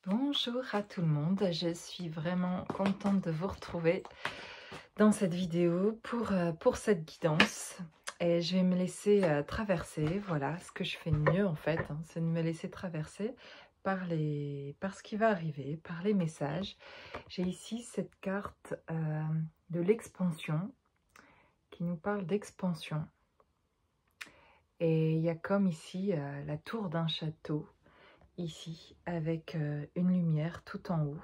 Bonjour à tout le monde, je suis vraiment contente de vous retrouver dans cette vidéo pour cette guidance. Et je vais me laisser traverser, voilà, ce que je fais de mieux en fait, hein, c'est de me laisser traverser par ce qui va arriver, par les messages. J'ai ici cette carte de l'expansion qui nous parle d'expansion. Et il y a comme ici la tour d'un château, ici, avec une lumière tout en haut.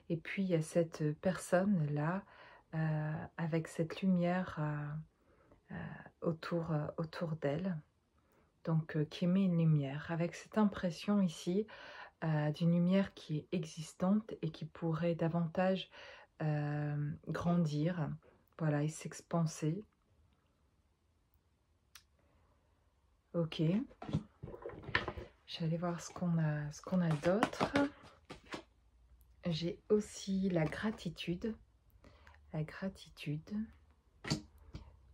Et puis, il y a cette personne-là, avec cette lumière autour d'elle, donc qui émet une lumière, avec cette impression ici d'une lumière qui est existante et qui pourrait davantage grandir, voilà, et s'expanser. Ok. J'allais voir ce qu'on a d'autre. J'ai aussi la gratitude. La gratitude.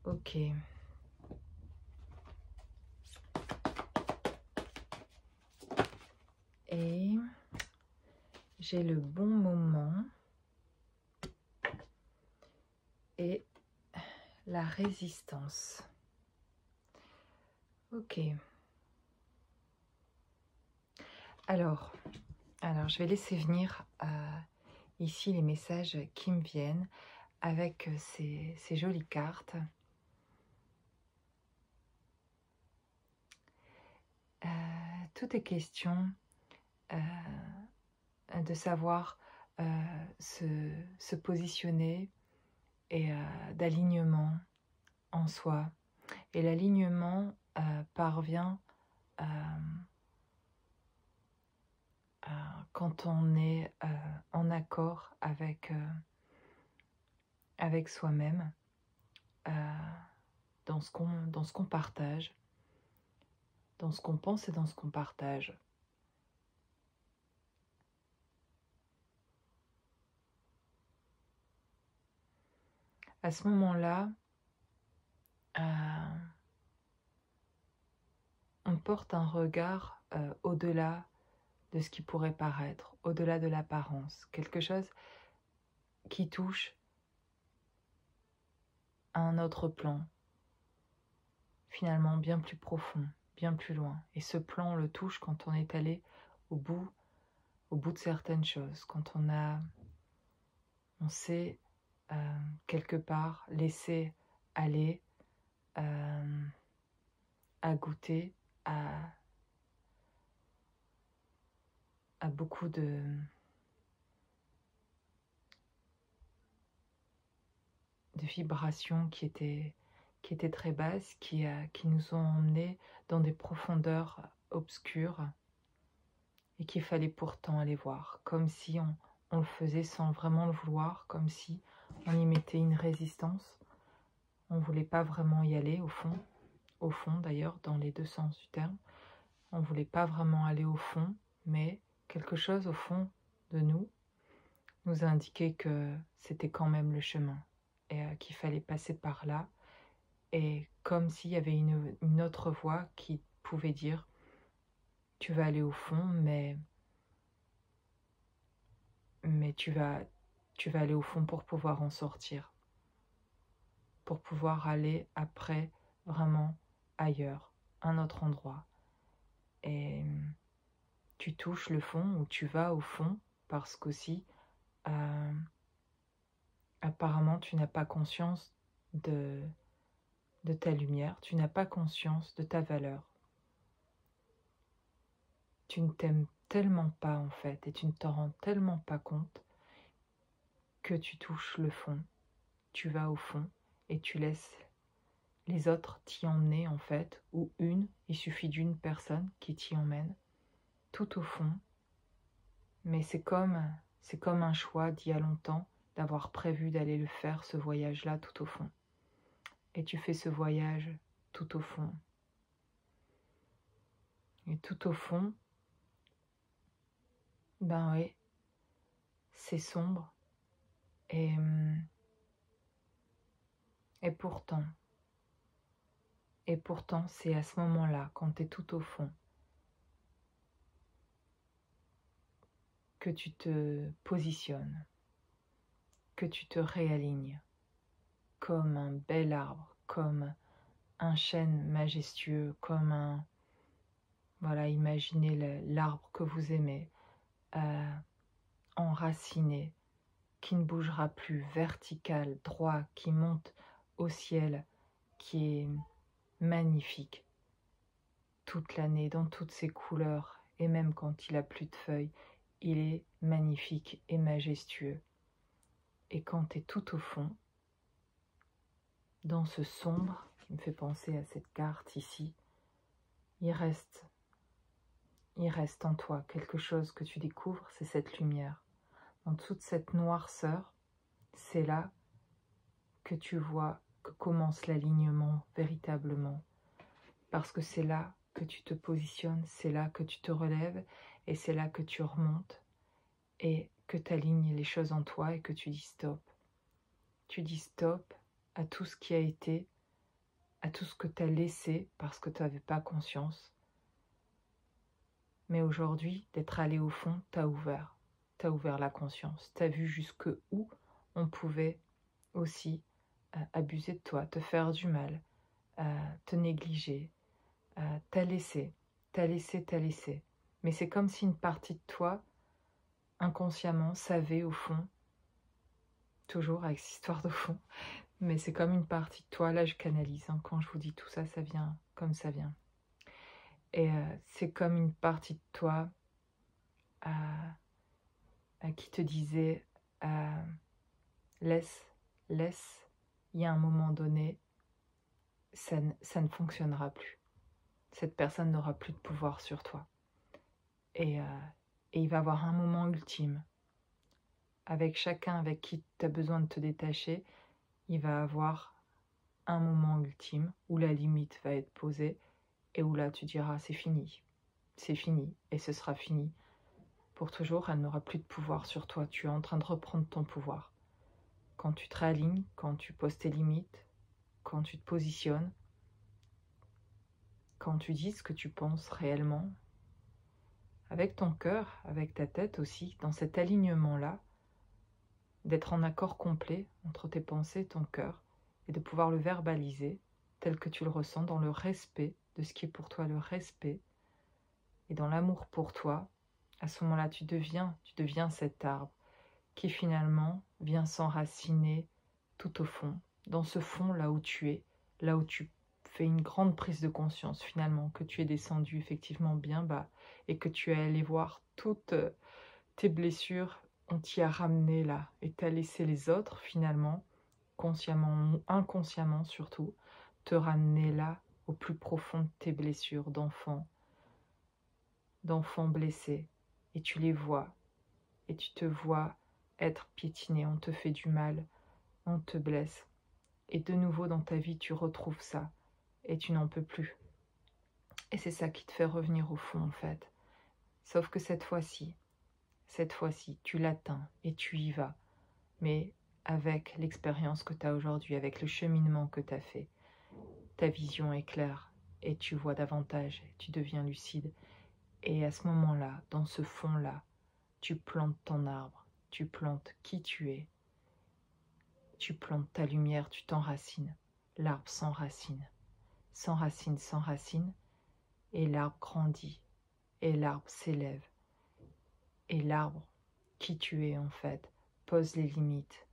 Ok. Et j'ai le bon moment. Et la résistance. Ok. Alors je vais laisser venir ici les messages qui me viennent avec ces jolies cartes. Tout est question de savoir se positionner et d'alignement en soi. Et l'alignement parvient quand on est en accord avec soi-même, dans ce qu'on partage, dans ce qu'on pense et dans ce qu'on partage. À ce moment-là, on porte un regard au-delà de ce qui pourrait paraître, au-delà de l'apparence, quelque chose qui touche à un autre plan, finalement bien plus profond, bien plus loin. Et ce plan, on le touche quand on est allé au bout de certaines choses, quand on s'est quelque part laissé aller à goûter à beaucoup de vibrations qui étaient très basses, qui nous ont emmenés dans des profondeurs obscures et qu'il fallait pourtant aller voir, comme si on le faisait sans vraiment le vouloir, comme si on y mettait une résistance. On ne voulait pas vraiment y aller au fond d'ailleurs, dans les deux sens du terme. On ne voulait pas vraiment aller au fond, mais quelque chose au fond de nous a indiqué que c'était quand même le chemin et qu'il fallait passer par là. Et comme s'il y avait une autre voix qui pouvait dire « tu vas aller au fond, mais tu vas aller au fond pour pouvoir en sortir, pour pouvoir aller après vraiment ailleurs, un autre endroit. » Et tu touches le fond ou tu vas au fond parce qu'aussi apparemment tu n'as pas conscience de ta lumière, tu n'as pas conscience de ta valeur. Tu ne t'aimes tellement pas en fait et tu ne t'en rends tellement pas compte que tu touches le fond, tu vas au fond et tu laisses les autres t'y emmener en fait, ou il suffit d'une personne qui t'y emmène tout au fond. Mais c'est comme un choix d'il y a longtemps, d'avoir prévu d'aller le faire, ce voyage-là tout au fond. Et tu fais ce voyage tout au fond. Et tout au fond, ben oui, c'est sombre. Et pourtant, c'est à ce moment-là, quand tu es tout au fond, que tu te positionnes, que tu te réalignes comme un bel arbre, comme un chêne majestueux, comme un... Voilà, imaginez l'arbre que vous aimez, enraciné, qui ne bougera plus, vertical, droit, qui monte au ciel, qui est magnifique toute l'année, dans toutes ses couleurs, et même quand il a plus de feuilles, il est magnifique et majestueux. Et quand tu es tout au fond, dans ce sombre, qui me fait penser à cette carte ici, il reste en toi quelque chose que tu découvres, c'est cette lumière. Dans toute cette noirceur, c'est là que tu vois que commence l'alignement véritablement. Parce que c'est là que tu te positionnes, c'est là que tu te relèves et c'est là que tu remontes et que tu alignes les choses en toi et que tu dis stop. Tu dis stop à tout ce qui a été, à tout ce que tu as laissé parce que tu n'avais pas conscience. Mais aujourd'hui, d'être allé au fond, tu as ouvert la conscience, tu as vu jusque où on pouvait aussi abuser de toi, te faire du mal, te négliger, t'as laissé. Mais c'est comme si une partie de toi, inconsciemment, savait au fond, toujours avec cette histoire de fond, mais c'est comme une partie de toi, là je canalise, hein, quand je vous dis tout ça, ça vient comme ça vient. Et c'est comme une partie de toi qui te disait laisse, il y a un moment donné, ça ne fonctionnera plus. Cette personne n'aura plus de pouvoir sur toi. Et il va y avoir un moment ultime. Avec chacun avec qui tu as besoin de te détacher, il va avoir un moment ultime où la limite va être posée et où là tu diras c'est fini et ce sera fini. Pour toujours, elle n'aura plus de pouvoir sur toi. Tu es en train de reprendre ton pouvoir. Quand tu te réalignes, quand tu poses tes limites, quand tu te positionnes, quand tu dis ce que tu penses réellement, avec ton cœur, avec ta tête aussi, dans cet alignement-là, d'être en accord complet entre tes pensées et ton cœur, et de pouvoir le verbaliser tel que tu le ressens, dans le respect de ce qui est pour toi le respect, et dans l'amour pour toi. À ce moment-là, tu deviens cet arbre qui finalement vient s'enraciner tout au fond, dans ce fond là où tu es, là où tu fais une grande prise de conscience finalement, que tu es descendu effectivement bien bas, et que tu es allé voir toutes tes blessures, on t'y a ramené là, et t'as laissé les autres finalement, consciemment ou inconsciemment surtout, te ramener là, au plus profond de tes blessures d'enfant blessés, et tu les vois, et tu te vois être piétiné, on te fait du mal, on te blesse, et de nouveau dans ta vie tu retrouves ça, et tu n'en peux plus. Et c'est ça qui te fait revenir au fond en fait. Sauf que cette fois-ci, tu l'atteins et tu y vas, mais avec l'expérience que tu as aujourd'hui, avec le cheminement que tu as fait, ta vision est claire et tu vois davantage, tu deviens lucide. Et à ce moment-là, dans ce fond-là, tu plantes ton arbre, tu plantes qui tu es, tu plantes ta lumière, tu t'enracines. L'arbre s'enracine, et l'arbre grandit, et l'arbre s'élève. Et l'arbre, qui tu es en fait, pose les limites.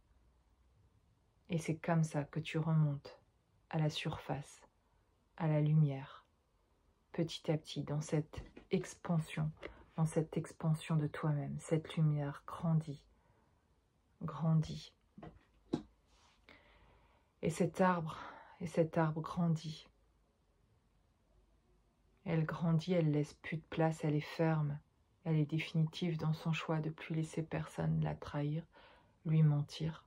Et c'est comme ça que tu remontes à la surface, à la lumière, petit à petit, dans cette expansion de toi-même. Cette lumière grandit. Et cet arbre grandit. Elle grandit, elle laisse plus de place, elle est ferme. Elle est définitive dans son choix de ne plus laisser personne la trahir, lui mentir.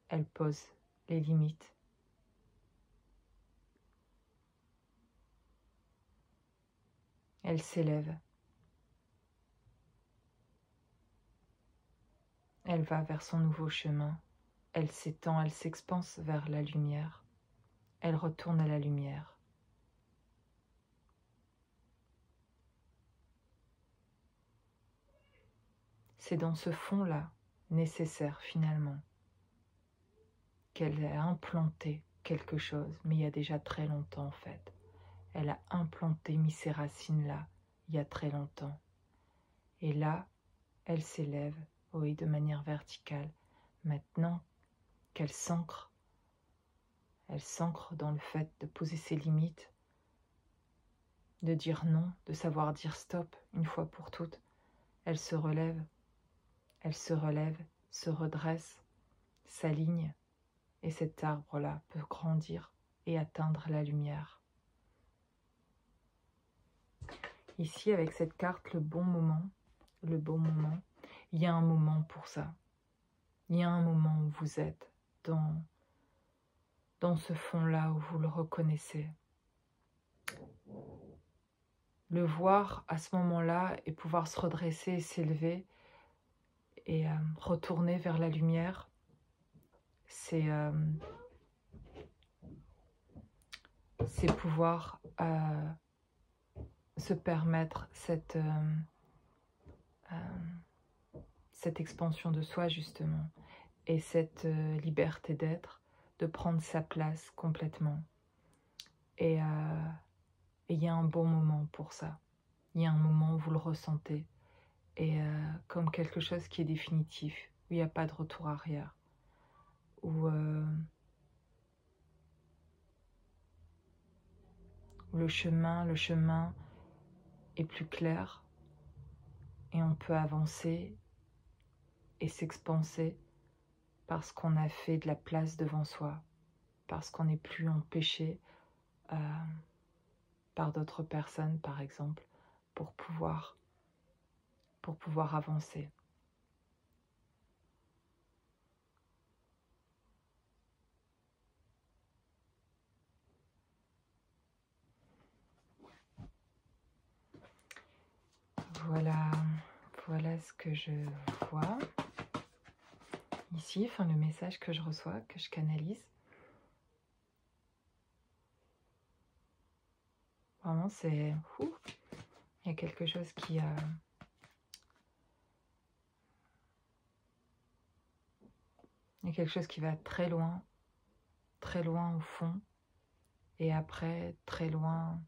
Elle pose les limites. Elle s'élève. Elle va vers son nouveau chemin. Elle s'étend, elle s'expanse vers la lumière. Elle retourne à la lumière. c'est dans ce fond-là, nécessaire finalement, qu'elle a implanté quelque chose, mais il y a déjà très longtemps en fait. Elle a implanté mis ses racines là, il y a très longtemps. Et là, elle s'élève, oui, de manière verticale. Maintenant qu'elle s'ancre, elle s'ancre dans le fait de poser ses limites, de dire non, de savoir dire stop une fois pour toutes. Elle se relève, se redresse, s'aligne, et cet arbre-là peut grandir et atteindre la lumière. Ici, avec cette carte, le bon moment, il y a un moment pour ça. Il y a un moment où vous êtes dans ce fond-là, où vous le reconnaissez. Le voir à ce moment-là et pouvoir se redresser et s'élever et retourner vers la lumière, c'est pouvoir se permettre cette expansion de soi justement et cette liberté d'être, de prendre sa place complètement. Et il y a un bon moment pour ça. Il y a un moment où vous le ressentez et comme quelque chose qui est définitif, où il n'y a pas de retour arrière, où le chemin est plus clair et on peut avancer et s'expanser parce qu'on a fait de la place devant soi, parce qu'on n'est plus empêché par d'autres personnes, par exemple, pour pouvoir avancer. Voilà ce que je vois ici, enfin le message que je reçois, que je canalise. Vraiment, c'est... il y a quelque chose qui... il y a quelque chose qui va très loin au fond, et après très loin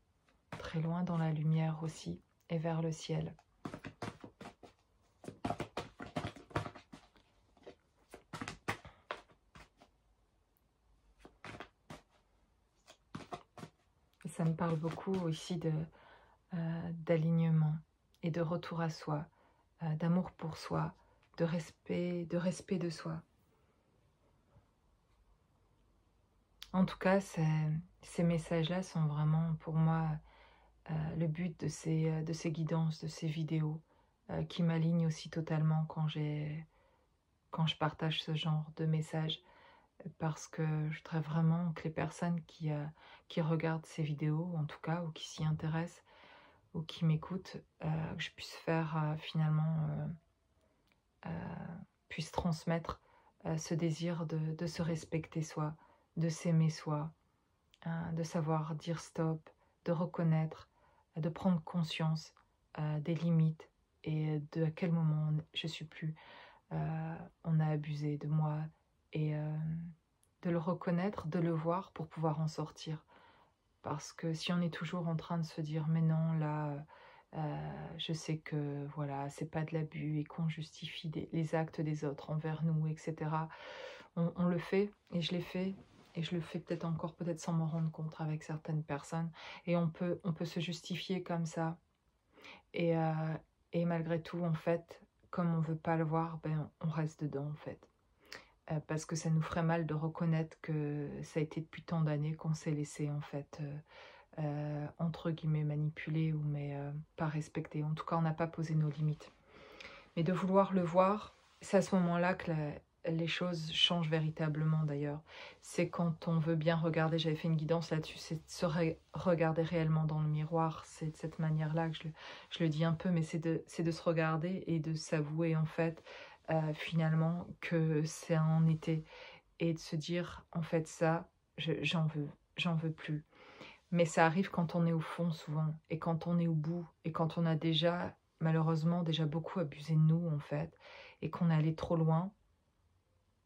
dans la lumière aussi, et vers le ciel. Et ça me parle beaucoup ici d'alignement et de retour à soi, d'amour pour soi, de respect de soi. En tout cas, ces messages-là sont vraiment pour moi le but de ces guidances, de ces vidéos qui m'alignent aussi totalement quand je partage ce genre de messages, parce que je voudrais vraiment que les personnes qui regardent ces vidéos, en tout cas, ou qui s'y intéressent, ou qui m'écoutent, que je puisse faire finalement, puisse transmettre ce désir de se respecter soi, de s'aimer soi, de savoir dire stop, de reconnaître, de prendre conscience des limites et de à quel moment je suis plus, on a abusé de moi, et de le reconnaître, de le voir pour pouvoir en sortir. Parce que si on est toujours en train de se dire mais non là je sais que voilà c'est pas de l'abus et qu'on justifie les actes des autres envers nous, etc. On le fait, et je l'ai fait, et je le fais peut-être encore, peut-être sans m'en rendre compte avec certaines personnes, et on peut se justifier comme ça, et malgré tout en fait, comme on veut pas le voir, ben on reste dedans en fait. Parce que ça nous ferait mal de reconnaître que ça a été depuis tant d'années qu'on s'est laissé en fait entre guillemets manipuler, ou mais pas respecter. En tout cas, on n'a pas posé nos limites. Mais de vouloir le voir, c'est à ce moment-là que les choses changent véritablement d'ailleurs. C'est quand on veut bien regarder, j'avais fait une guidance là-dessus, c'est de se regarder réellement dans le miroir. C'est de cette manière-là que je le dis un peu, mais c'est de se regarder et de s'avouer en fait finalement que c'est en été, et de se dire en fait ça, j'en veux plus. Mais ça arrive quand on est au fond souvent, et quand on est au bout, et quand on a déjà malheureusement déjà beaucoup abusé de nous en fait, et qu'on est allé trop loin,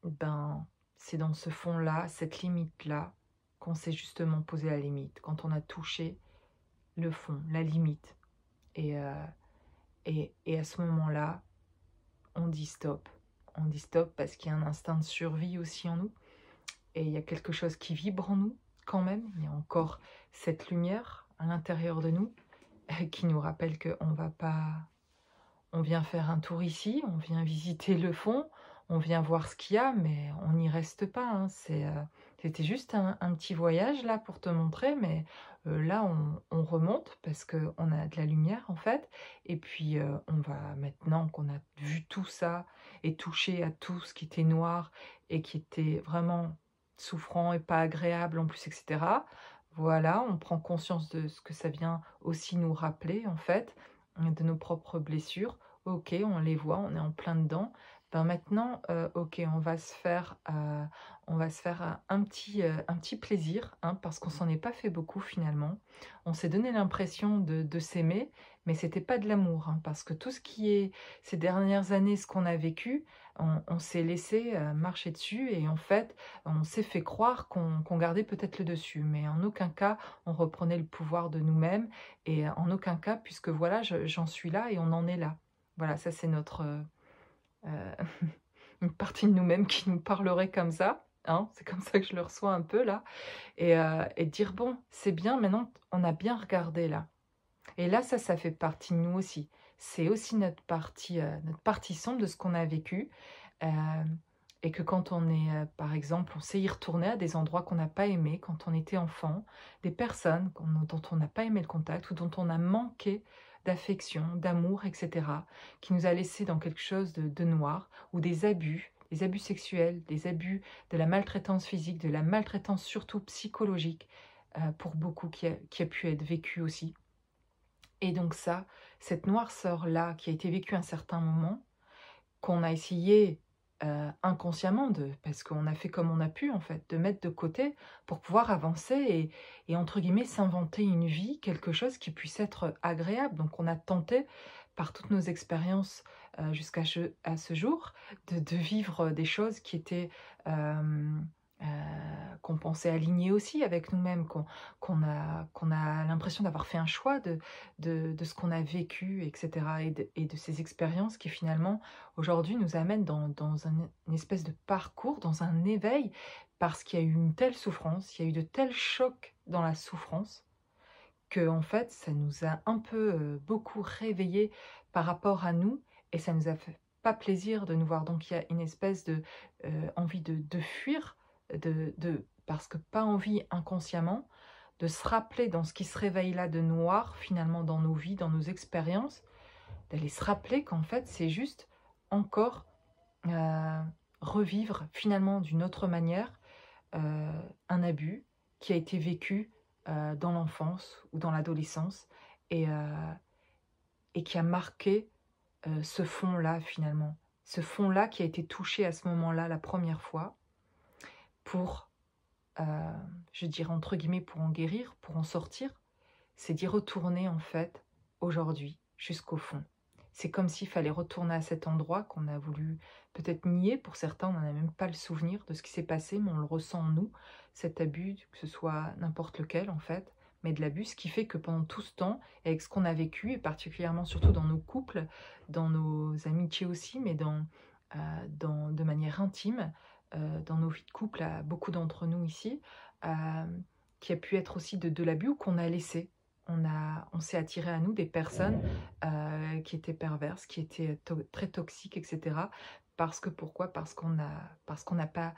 ben, c'est dans ce fond-là, cette limite-là, qu'on s'est justement posé la limite, quand on a touché le fond, la limite. Et, et à ce moment-là, on dit stop. On dit stop parce qu'il y a un instinct de survie aussi en nous. Et il y a quelque chose qui vibre en nous quand même. Il y a encore cette lumière à l'intérieur de nous qui nous rappelle qu'on va pas... On vient faire un tour ici, on vient visiter le fond, on vient voir ce qu'il y a, mais on n'y reste pas. Hein. C'était juste un petit voyage là pour te montrer, mais là on remonte parce qu'on a de la lumière en fait. Et puis on va, maintenant qu'on a vu tout ça et touché à tout ce qui était noir et qui était vraiment souffrant et pas agréable en plus, etc. Voilà, on prend conscience de ce que ça vient aussi nous rappeler en fait, de nos propres blessures. Ok, on les voit, on est en plein dedans. Ben maintenant, ok, on va se faire un petit plaisir, hein, parce qu'on s'en est pas fait beaucoup finalement. On s'est donné l'impression de s'aimer, mais c'était pas de l'amour, hein, parce que tout ce qui est ces dernières années, ce qu'on a vécu, on s'est laissé marcher dessus, et en fait, on s'est fait croire qu'on gardait peut-être le dessus, mais en aucun cas, on reprenait le pouvoir de nous-mêmes, et en aucun cas, puisque voilà, j'en suis là et on en est là. Voilà, ça c'est notre... euh, une partie de nous-mêmes qui nous parlerait comme ça. Hein, c'est comme ça que je le reçois un peu là. Et dire, bon, c'est bien, maintenant on a bien regardé là. Et là, ça fait partie de nous aussi. C'est aussi notre partie sombre de ce qu'on a vécu. Euh, et que quand on est, par exemple, on sait y retourner à des endroits qu'on n'a pas aimés quand on était enfant, des personnes dont on n'a pas aimé le contact ou dont on a manqué d'affection, d'amour, etc., qui nous a laissé dans quelque chose de noir, ou des abus sexuels, des abus, de la maltraitance physique, de la maltraitance surtout psychologique, pour beaucoup qui a pu être vécu aussi. Et donc ça, cette noirceur-là qui a été vécue à un certain moment, qu'on a essayé inconsciemment, parce qu'on a fait comme on a pu en fait, de mettre de côté pour pouvoir avancer et entre guillemets s'inventer une vie, quelque chose qui puisse être agréable. Donc on a tenté par toutes nos expériences jusqu'à ce jour de vivre des choses qui étaient... qu'on pensait aligner aussi avec nous-mêmes, qu'on a l'impression d'avoir fait un choix de ce qu'on a vécu, etc. Et de ces expériences qui finalement aujourd'hui nous amènent dans une espèce de parcours, dans un éveil, parce qu'il y a eu une telle souffrance, il y a eu de tels chocs dans la souffrance, que en fait ça nous a un peu beaucoup réveillés par rapport à nous, et ça nous a fait pas plaisir de nous voir. Donc il y a une espèce de envie de fuir, parce que pas envie inconsciemment de se rappeler dans ce qui se réveille là de noir finalement dans nos vies, dans nos expériences, d'aller se rappeler qu'en fait c'est juste encore revivre finalement d'une autre manière un abus qui a été vécu dans l'enfance ou dans l'adolescence, et, et qui a marqué ce fond-là finalement, ce fond-là qui a été touché à ce moment-là la première fois, pour, je dirais entre guillemets, pour en guérir, pour en sortir, c'est d'y retourner en fait aujourd'hui jusqu'au fond. C'est comme s'il fallait retourner à cet endroit qu'on a voulu peut-être nier. Pour certains, on n'en a même pas le souvenir de ce qui s'est passé, mais on le ressent en nous, cet abus, que ce soit n'importe lequel en fait, mais de l'abus, ce qui fait que pendant tout ce temps, avec ce qu'on a vécu, et particulièrement surtout dans nos couples, dans nos amitiés aussi, mais de manière intime, dans nos vies de couple, à beaucoup d'entre nous ici, qui a pu être aussi de l'abus, ou qu'on a laissé. On s'est attiré à nous des personnes qui étaient perverses, qui étaient très toxiques, etc. Parce que pourquoi? Parce qu'on n'a pas,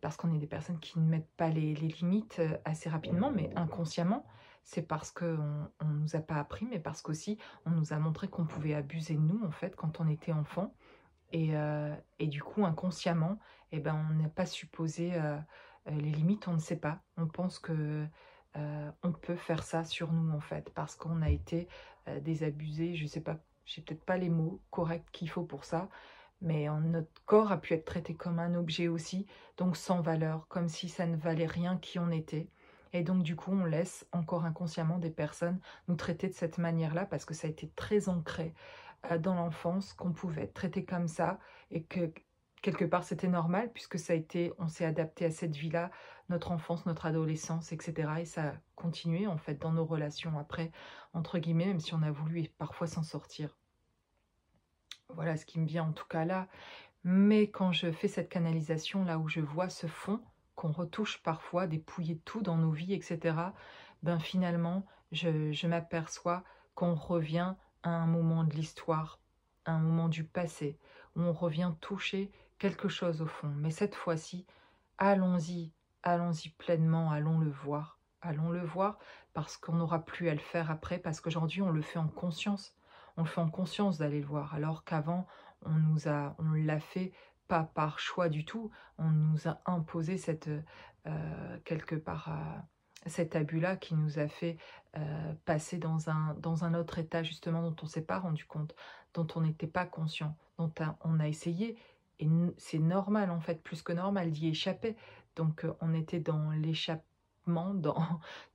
parce qu'on est des personnes qui ne mettent pas les limites assez rapidement, mais inconsciemment. C'est parce qu'on ne nous a pas appris, mais parce qu'aussi on nous a montré qu'on pouvait abuser de nous en fait quand on était enfant. Et du coup, inconsciemment, eh ben, on n'a pas supposé les limites, on ne sait pas. On pense que on peut faire ça sur nous, en fait, parce qu'on a été désabusé. Je sais pas, j'ai peut-être pas les mots corrects qu'il faut pour ça, mais notre corps a pu être traité comme un objet aussi, donc sans valeur, comme si ça ne valait rien qui on était. Et donc, du coup, on laisse encore inconsciemment des personnes nous traiter de cette manière-là, parce que ça a été très ancré dans l'enfance qu'on pouvait être traité comme ça et que quelque part c'était normal puisque ça a été, on s'est adapté à cette vie-là, notre enfance, notre adolescence, etc. Et ça a continué en fait dans nos relations après, entre guillemets, même si on a voulu parfois s'en sortir. Voilà ce qui me vient en tout cas là. Mais quand je fais cette canalisation, là où je vois ce fond, qu'on retouche parfois, dépouiller tout dans nos vies, etc., ben finalement, je m'aperçois qu'on revient à un moment de l'histoire, à un moment du passé, où on revient toucher quelque chose au fond. Mais cette fois-ci, allons-y, allons-y pleinement, allons le voir parce qu'on n'aura plus à le faire après, parce qu'aujourd'hui, on le fait en conscience. On le fait en conscience d'aller le voir, alors qu'avant, on l'a fait pas par choix du tout, on nous a imposé cette, quelque part, cet abus-là qui nous a fait passer dans un autre état justement dont on ne s'est pas rendu compte, dont on n'était pas conscient, on a essayé, et c'est normal en fait, plus que normal d'y échapper. Donc on était dans l'échappement,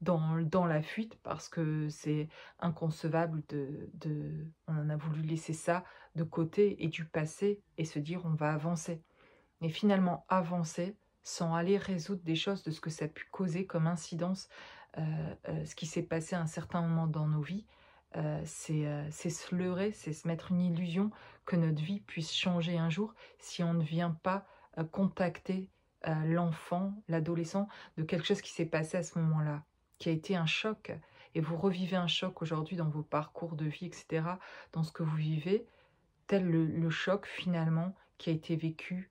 dans la fuite, parce que c'est inconcevable on en a voulu laisser ça de côté et du passé et se dire on va avancer. Mais finalement avancer sans aller résoudre des choses de ce que ça a pu causer comme incidence, ce qui s'est passé à un certain moment dans nos vies, c'est se leurrer, c'est se mettre une illusion que notre vie puisse changer un jour si on ne vient pas contacter l'enfant, l'adolescent, de quelque chose qui s'est passé à ce moment-là, qui a été un choc. Et vous revivez un choc aujourd'hui dans vos parcours de vie, etc., dans ce que vous vivez, tel le choc finalement qui a été vécu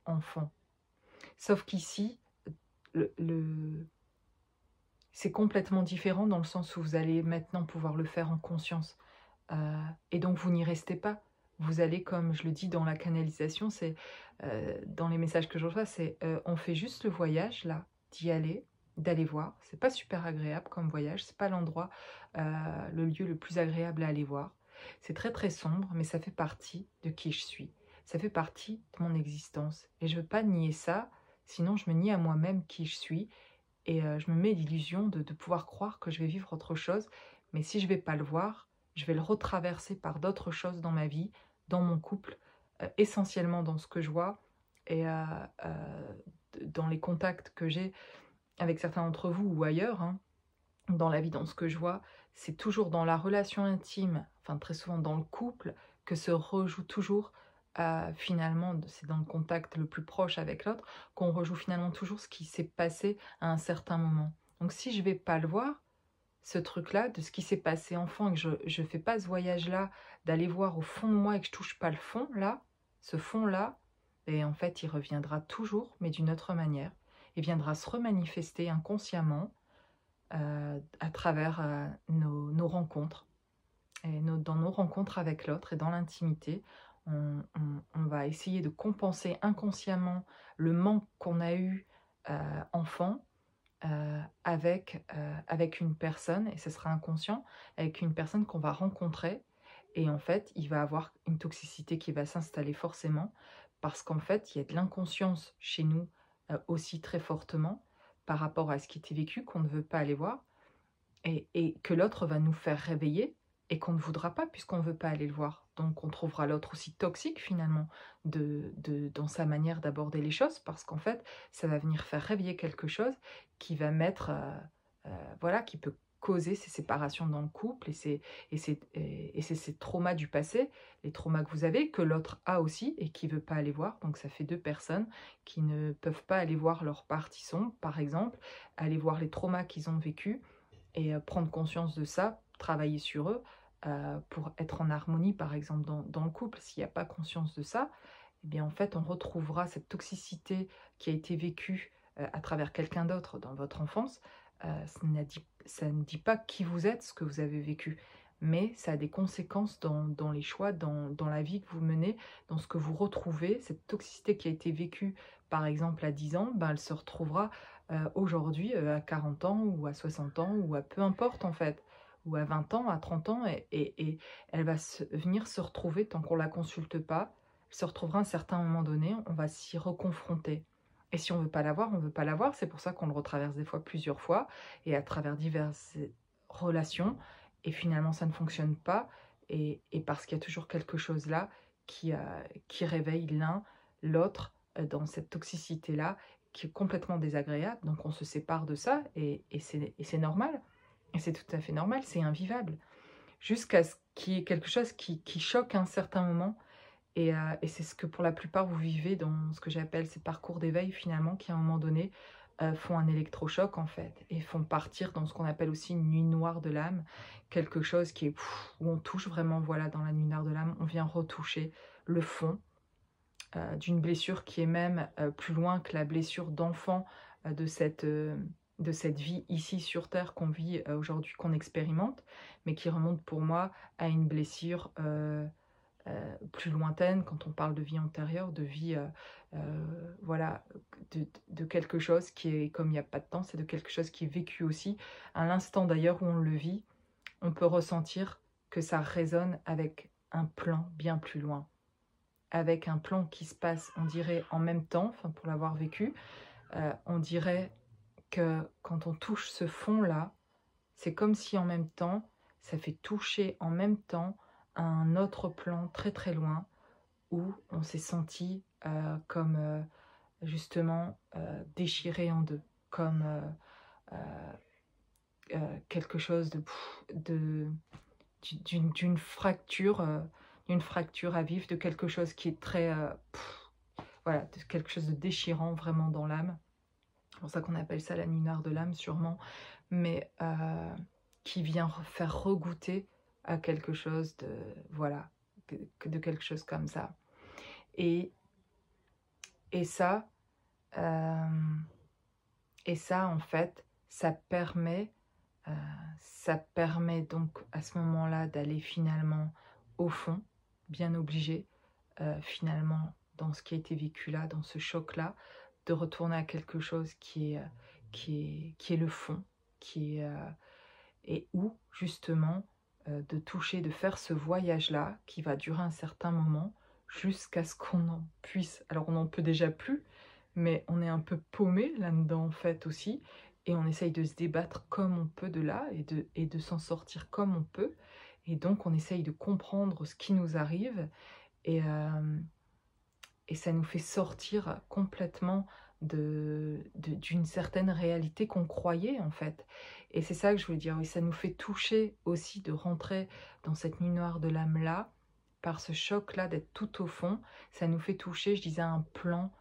enfant. Sauf qu'ici, c'est complètement différent dans le sens où vous allez maintenant pouvoir le faire en conscience. Et donc vous n'y restez pas. Vous allez, comme je le dis dans la canalisation, c'est dans les messages que je reçois, c'est on fait juste le voyage là, d'y aller, d'aller voir. C'est pas super agréable comme voyage, c'est pas l'endroit, le lieu le plus agréable à aller voir. C'est très très sombre, mais ça fait partie de qui je suis. Ça fait partie de mon existence. Et je veux pas nier ça, sinon je me nie à moi-même qui je suis. Et je me mets l'illusion de pouvoir croire que je vais vivre autre chose. Mais si je vais pas le voir, je vais le retraverser par d'autres choses dans ma vie, dans mon couple, essentiellement dans ce que je vois et dans les contacts que j'ai avec certains d'entre vous ou ailleurs, hein, dans la vie, dans ce que je vois, c'est toujours dans la relation intime, enfin très souvent dans le couple, que se rejoue toujours, finalement, c'est dans le contact le plus proche avec l'autre, qu'on rejoue finalement toujours ce qui s'est passé à un certain moment. Donc si je vais pas le voir, ce truc-là, de ce qui s'est passé enfant, et que je fais pas ce voyage-là, d'aller voir au fond de moi et que je touche pas le fond, là, ce fond-là, et en fait, il reviendra toujours, mais d'une autre manière. Il viendra se remanifester inconsciemment à travers nos rencontres. Et dans nos rencontres avec l'autre et dans l'intimité, on va essayer de compenser inconsciemment le manque qu'on a eu enfant avec une personne, et ce sera inconscient, avec une personne qu'on va rencontrer. Et en fait, il va avoir une toxicité qui va s'installer forcément, parce qu'en fait, il y a de l'inconscience chez nous aussi très fortement par rapport à ce qui était vécu, qu'on ne veut pas aller voir, et que l'autre va nous faire réveiller, et qu'on ne voudra pas puisqu'on ne veut pas aller le voir. Donc on trouvera l'autre aussi toxique finalement dans sa manière d'aborder les choses, parce qu'en fait, ça va venir faire réveiller quelque chose qui va mettre, voilà, qui peut causer ces séparations dans le couple, et ces traumas du passé, les traumas que vous avez, que l'autre a aussi et qui ne veut pas aller voir. Donc ça fait deux personnes qui ne peuvent pas aller voir leur partie sombre, par exemple, aller voir les traumas qu'ils ont vécus et prendre conscience de ça, travailler sur eux pour être en harmonie, par exemple, dans le couple. S'il n'y a pas conscience de ça, eh bien, en fait, on retrouvera cette toxicité qui a été vécue à travers quelqu'un d'autre dans votre enfance. Ça ne dit pas qui vous êtes, ce que vous avez vécu, mais ça a des conséquences dans les choix, dans la vie que vous menez, dans ce que vous retrouvez. Cette toxicité qui a été vécue, par exemple, à 10 ans, ben, elle se retrouvera aujourd'hui à 40 ans ou à 60 ans ou à peu importe en fait, ou à 20 ans, à 30 ans, et elle va venir se retrouver tant qu'on ne la consulte pas. Elle se retrouvera à un certain moment donné, on va s'y reconfronter. Et si on ne veut pas la voir, on ne veut pas la voir. C'est pour ça qu'on le retraverse des fois plusieurs fois et à travers diverses relations. Et finalement, ça ne fonctionne pas. et parce qu'il y a toujours quelque chose là qui réveille l'un, l'autre, dans cette toxicité-là, qui est complètement désagréable. Donc on se sépare de ça, et c'est normal. Et c'est tout à fait normal, c'est invivable. Jusqu'à ce qu'il y ait quelque chose qui choque à un certain moment. Et c'est ce que pour la plupart vous vivez dans ce que j'appelle ces parcours d'éveil finalement, qui à un moment donné font un électrochoc en fait, et font partir dans ce qu'on appelle aussi une nuit noire de l'âme, quelque chose qui est où on touche vraiment, voilà, dans la nuit noire de l'âme, on vient retoucher le fond d'une blessure qui est même plus loin que la blessure d'enfant de cette vie ici sur Terre qu'on vit aujourd'hui, qu'on expérimente, mais qui remonte pour moi à une blessure plus lointaine, quand on parle de vie antérieure, de vie, voilà, de quelque chose qui est, comme il n'y a pas de temps, c'est de quelque chose qui est vécu aussi. À l'instant d'ailleurs où on le vit, on peut ressentir que ça résonne avec un plan bien plus loin, avec un plan qui se passe, on dirait, en même temps, enfin pour l'avoir vécu, on dirait que quand on touche ce fond-là, c'est comme si en même temps, ça fait toucher en même temps un autre plan très très loin, où on s'est senti comme justement déchiré en deux, comme quelque chose d'une fracture, à vivre, de quelque chose qui est très, voilà, de quelque chose de déchirant vraiment dans l'âme. C'est pour ça qu'on appelle ça la nuit noire de l'âme sûrement, mais qui vient faire regoûter à quelque chose de, voilà, de quelque chose comme ça. Et ça, en fait, ça permet donc à ce moment-là d'aller finalement au fond, bien obligé, finalement, dans ce qui a été vécu là, dans ce choc-là, de retourner à quelque chose qui est le fond, et où, justement, de toucher, de faire ce voyage-là, qui va durer un certain moment, jusqu'à ce qu'on en puisse, alors on n'en peut déjà plus, mais on est un peu paumé là-dedans en fait aussi, et on essaye de se débattre comme on peut de là, et de s'en sortir comme on peut, et donc on essaye de comprendre ce qui nous arrive, et ça nous fait sortir complètement d'une certaine réalité qu'on croyait en fait. Et c'est ça que je veux dire, oui, ça nous fait toucher aussi de rentrer dans cette nuit noire de l'âme là, par ce choc là, d'être tout au fond. Ça nous fait toucher, je disais, un plan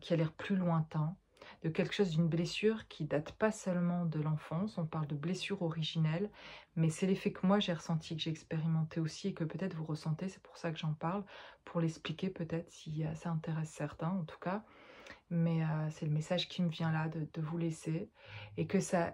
qui a l'air plus lointain, de quelque chose, d'une blessure qui date pas seulement de l'enfance, on parle de blessure originelle, mais c'est l'effet que moi j'ai ressenti, que j'ai expérimenté aussi, et que peut-être vous ressentez, c'est pour ça que j'en parle, pour l'expliquer peut-être si ça intéresse certains en tout cas. Mais c'est le message qui me vient là, de vous laisser, et que ça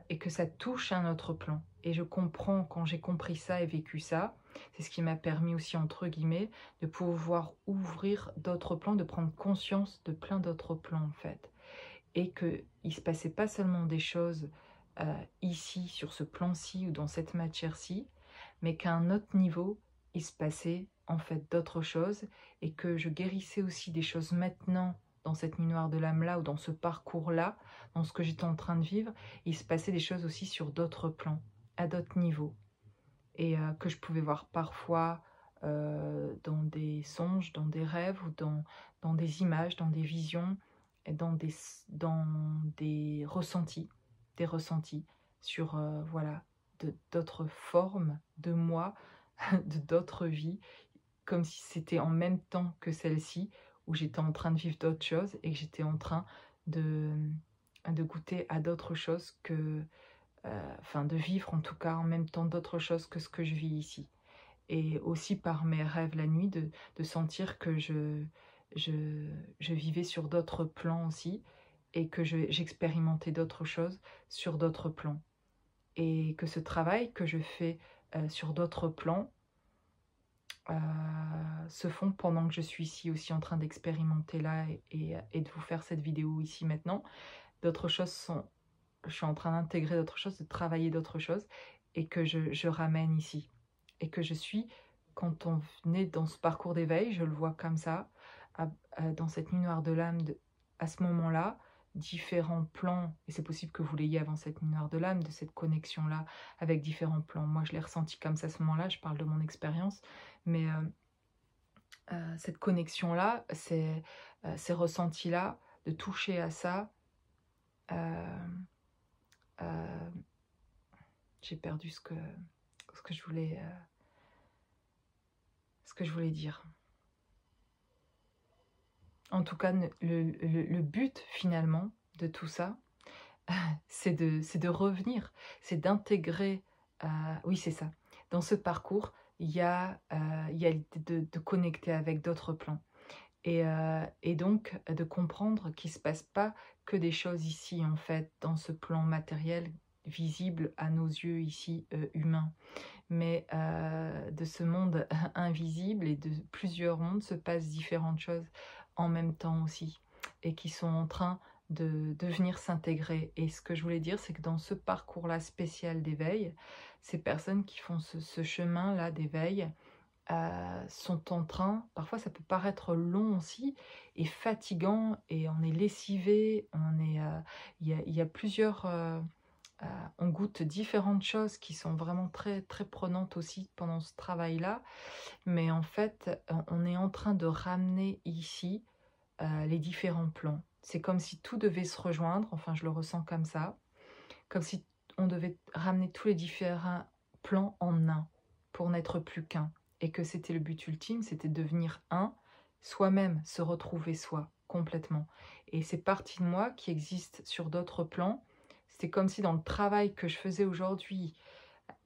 touche un autre plan. Et je comprends, quand j'ai compris ça et vécu ça, c'est ce qui m'a permis aussi, entre guillemets, de pouvoir ouvrir d'autres plans, de prendre conscience de plein d'autres plans en fait. Et qu'il ne se passait pas seulement des choses ici, sur ce plan-ci ou dans cette matière-ci, mais qu'à un autre niveau, il se passait en fait d'autres choses, et que je guérissais aussi des choses maintenant, dans cette nuit noire de l'âme là, ou dans ce parcours là, dans ce que j'étais en train de vivre, il se passait des choses aussi sur d'autres plans, à d'autres niveaux, et que je pouvais voir parfois dans des songes, dans des rêves, ou dans des images, dans des visions, et dans des ressentis, sur voilà, d'autres formes de moi, de d'autres vies, comme si c'était en même temps que celle-ci, où j'étais en train de vivre d'autres choses, et que j'étais en train de goûter à d'autres choses que, enfin de vivre en tout cas en même temps d'autres choses que ce que je vis ici. Et aussi par mes rêves la nuit, de sentir que je vivais sur d'autres plans aussi, et que j'expérimentais d'autres choses sur d'autres plans. Et que ce travail que je fais sur d'autres plans se font pendant que je suis ici aussi en train d'expérimenter là, et de vous faire cette vidéo ici maintenant. D'autres choses sont... Je suis en train d'intégrer d'autres choses, de travailler d'autres choses, et que je ramène ici. Et que je suis, quand on est dans ce parcours d'éveil, je le vois comme ça, dans cette nuit noire de l'âme, à ce moment-là, différents plans, et c'est possible que vous l'ayez avant cette nuit noire de l'âme, de cette connexion-là avec différents plans. Moi, je l'ai ressenti comme ça à ce moment-là, je parle de mon expérience, mais cette connexion-là, ces ressentis-là, de toucher à ça, euh, euh, j'ai perdu ce que je voulais, dire. En tout cas, le but finalement de tout ça, c'est de revenir, c'est d'intégrer, oui c'est ça, dans ce parcours, il y a l'idée de connecter avec d'autres plans. Et donc de comprendre qu'il ne se passe pas que des choses ici, en fait, dans ce plan matériel visible à nos yeux ici humains. Mais de ce monde invisible et de plusieurs mondes se passent différentes choses en même temps aussi, et qui sont en train de venir s'intégrer. Et ce que je voulais dire, c'est que dans ce parcours-là spécial d'éveil, ces personnes qui font ce chemin-là d'éveil sont en train, parfois ça peut paraître long aussi, et fatigant, et on est lessivé, il y a plusieurs... on goûte différentes choses qui sont vraiment très, très prenantes aussi pendant ce travail-là. Mais en fait, on est en train de ramener ici les différents plans. C'est comme si tout devait se rejoindre, enfin je le ressens comme ça, comme si on devait ramener tous les différents plans en un pour n'être plus qu'un. Et que c'était le but ultime, c'était de devenir un, soi-même, se retrouver soi, complètement. Et ces parties de moi qui existent sur d'autres plans, c'est comme si dans le travail que je faisais aujourd'hui,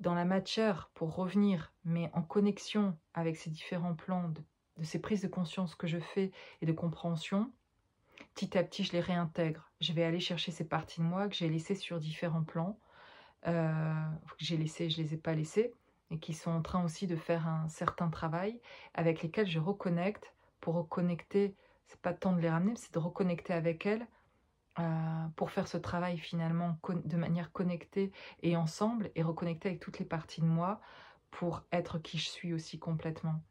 dans la matière, pour revenir, mais en connexion avec ces différents plans, de ces prises de conscience que je fais et de compréhension, petit à petit, je les réintègre. Je vais aller chercher ces parties de moi que j'ai laissées sur différents plans, que j'ai laissées, je ne les ai pas laissées, et qui sont en train aussi de faire un certain travail, avec lesquels je reconnecte, pour reconnecter, c'est pas tant de les ramener, c'est de reconnecter avec elles, pour faire ce travail finalement de manière connectée et ensemble, et reconnecter avec toutes les parties de moi, pour être qui je suis aussi complètement.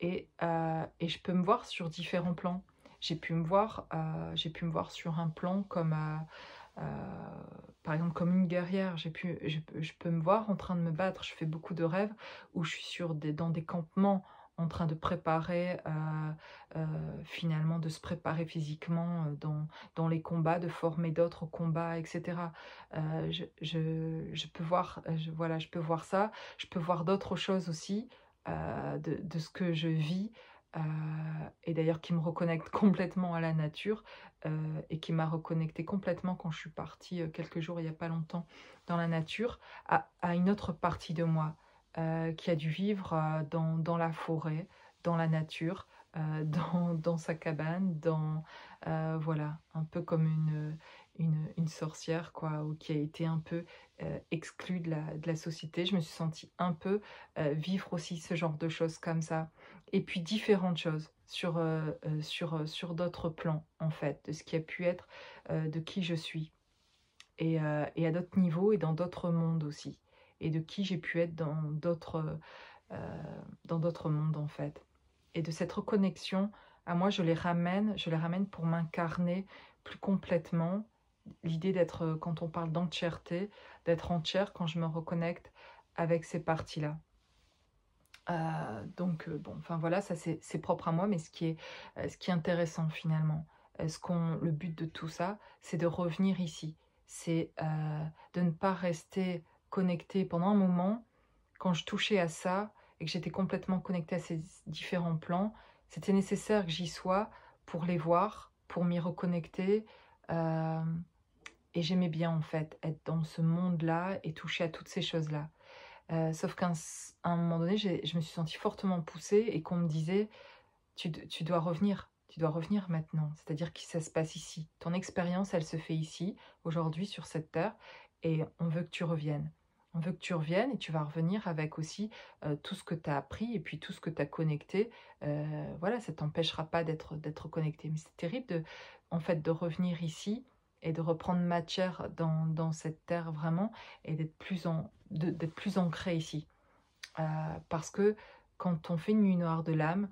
Et je peux me voir sur différents plans. J'ai pu me voir sur un plan comme, par exemple, comme une guerrière. Je peux me voir en train de me battre. Je fais beaucoup de rêves où je suis dans des campements, en train de préparer, finalement, de se préparer physiquement dans les combats, de former d'autres au combat, etc. Je peux voir, voilà, je peux voir ça. Je peux voir d'autres choses aussi, de ce que je vis, et d'ailleurs qui me reconnecte complètement à la nature, et qui m'a reconnecté complètement quand je suis partie quelques jours, il n'y a pas longtemps, dans la nature, à une autre partie de moi, qui a dû vivre dans la forêt, dans la nature, dans sa cabane, voilà, un peu comme une sorcière, quoi, ou qui a été un peu exclue de la société. Je me suis sentie un peu vivre aussi ce genre de choses comme ça. Et puis différentes choses sur d'autres plans, en fait, de ce qui a pu être, de qui je suis. Et à d'autres niveaux et dans d'autres mondes aussi. Et de qui j'ai pu être dans d'autres mondes, en fait. Et de cette reconnexion, à moi, je les ramène pour m'incarner plus complètement. L'idée d'être, quand on parle d'entièreté, d'être entière quand je me reconnecte avec ces parties-là. Donc, bon, enfin voilà, ça c'est propre à moi, mais ce qui est intéressant finalement, le but de tout ça, c'est de revenir ici. C'est de ne pas rester connecté pendant un moment. Quand je touchais à ça et que j'étais complètement connectée à ces différents plans, c'était nécessaire que j'y sois pour les voir, pour m'y reconnecter. Et j'aimais bien en fait être dans ce monde-là et toucher à toutes ces choses-là. Sauf qu'à un moment donné, je me suis sentie fortement poussée et qu'on me disait tu dois revenir maintenant. C'est-à-dire que ça se passe ici. Ton expérience, elle se fait ici, aujourd'hui, sur cette terre, et on veut que tu reviennes. On veut que tu reviennes et tu vas revenir avec aussi tout ce que tu as appris et puis tout ce que tu as connecté. Voilà, ça ne t'empêchera pas d'être connecté. Mais c'est terrible en fait, de revenir ici et de reprendre matière dans cette terre vraiment, et d'être plus ancré ici. Parce que quand on fait une nuit noire de l'âme,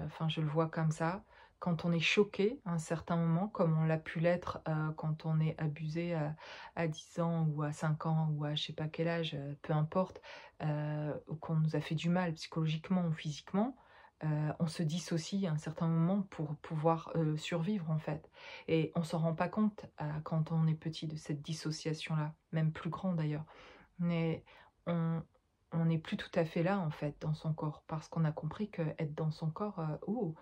enfin je le vois comme ça, quand on est choqué à un certain moment, comme on l'a pu l'être quand on est abusé à 10 ans ou à 5 ans ou à je sais pas quel âge, peu importe, ou qu'on nous a fait du mal psychologiquement ou physiquement, on se dissocie à un certain moment pour pouvoir survivre en fait. Et on s'en rend pas compte quand on est petit de cette dissociation-là, même plus grand d'ailleurs. Mais on on n'est plus tout à fait là, en fait, dans son corps, parce qu'on a compris que être dans son corps, ouh,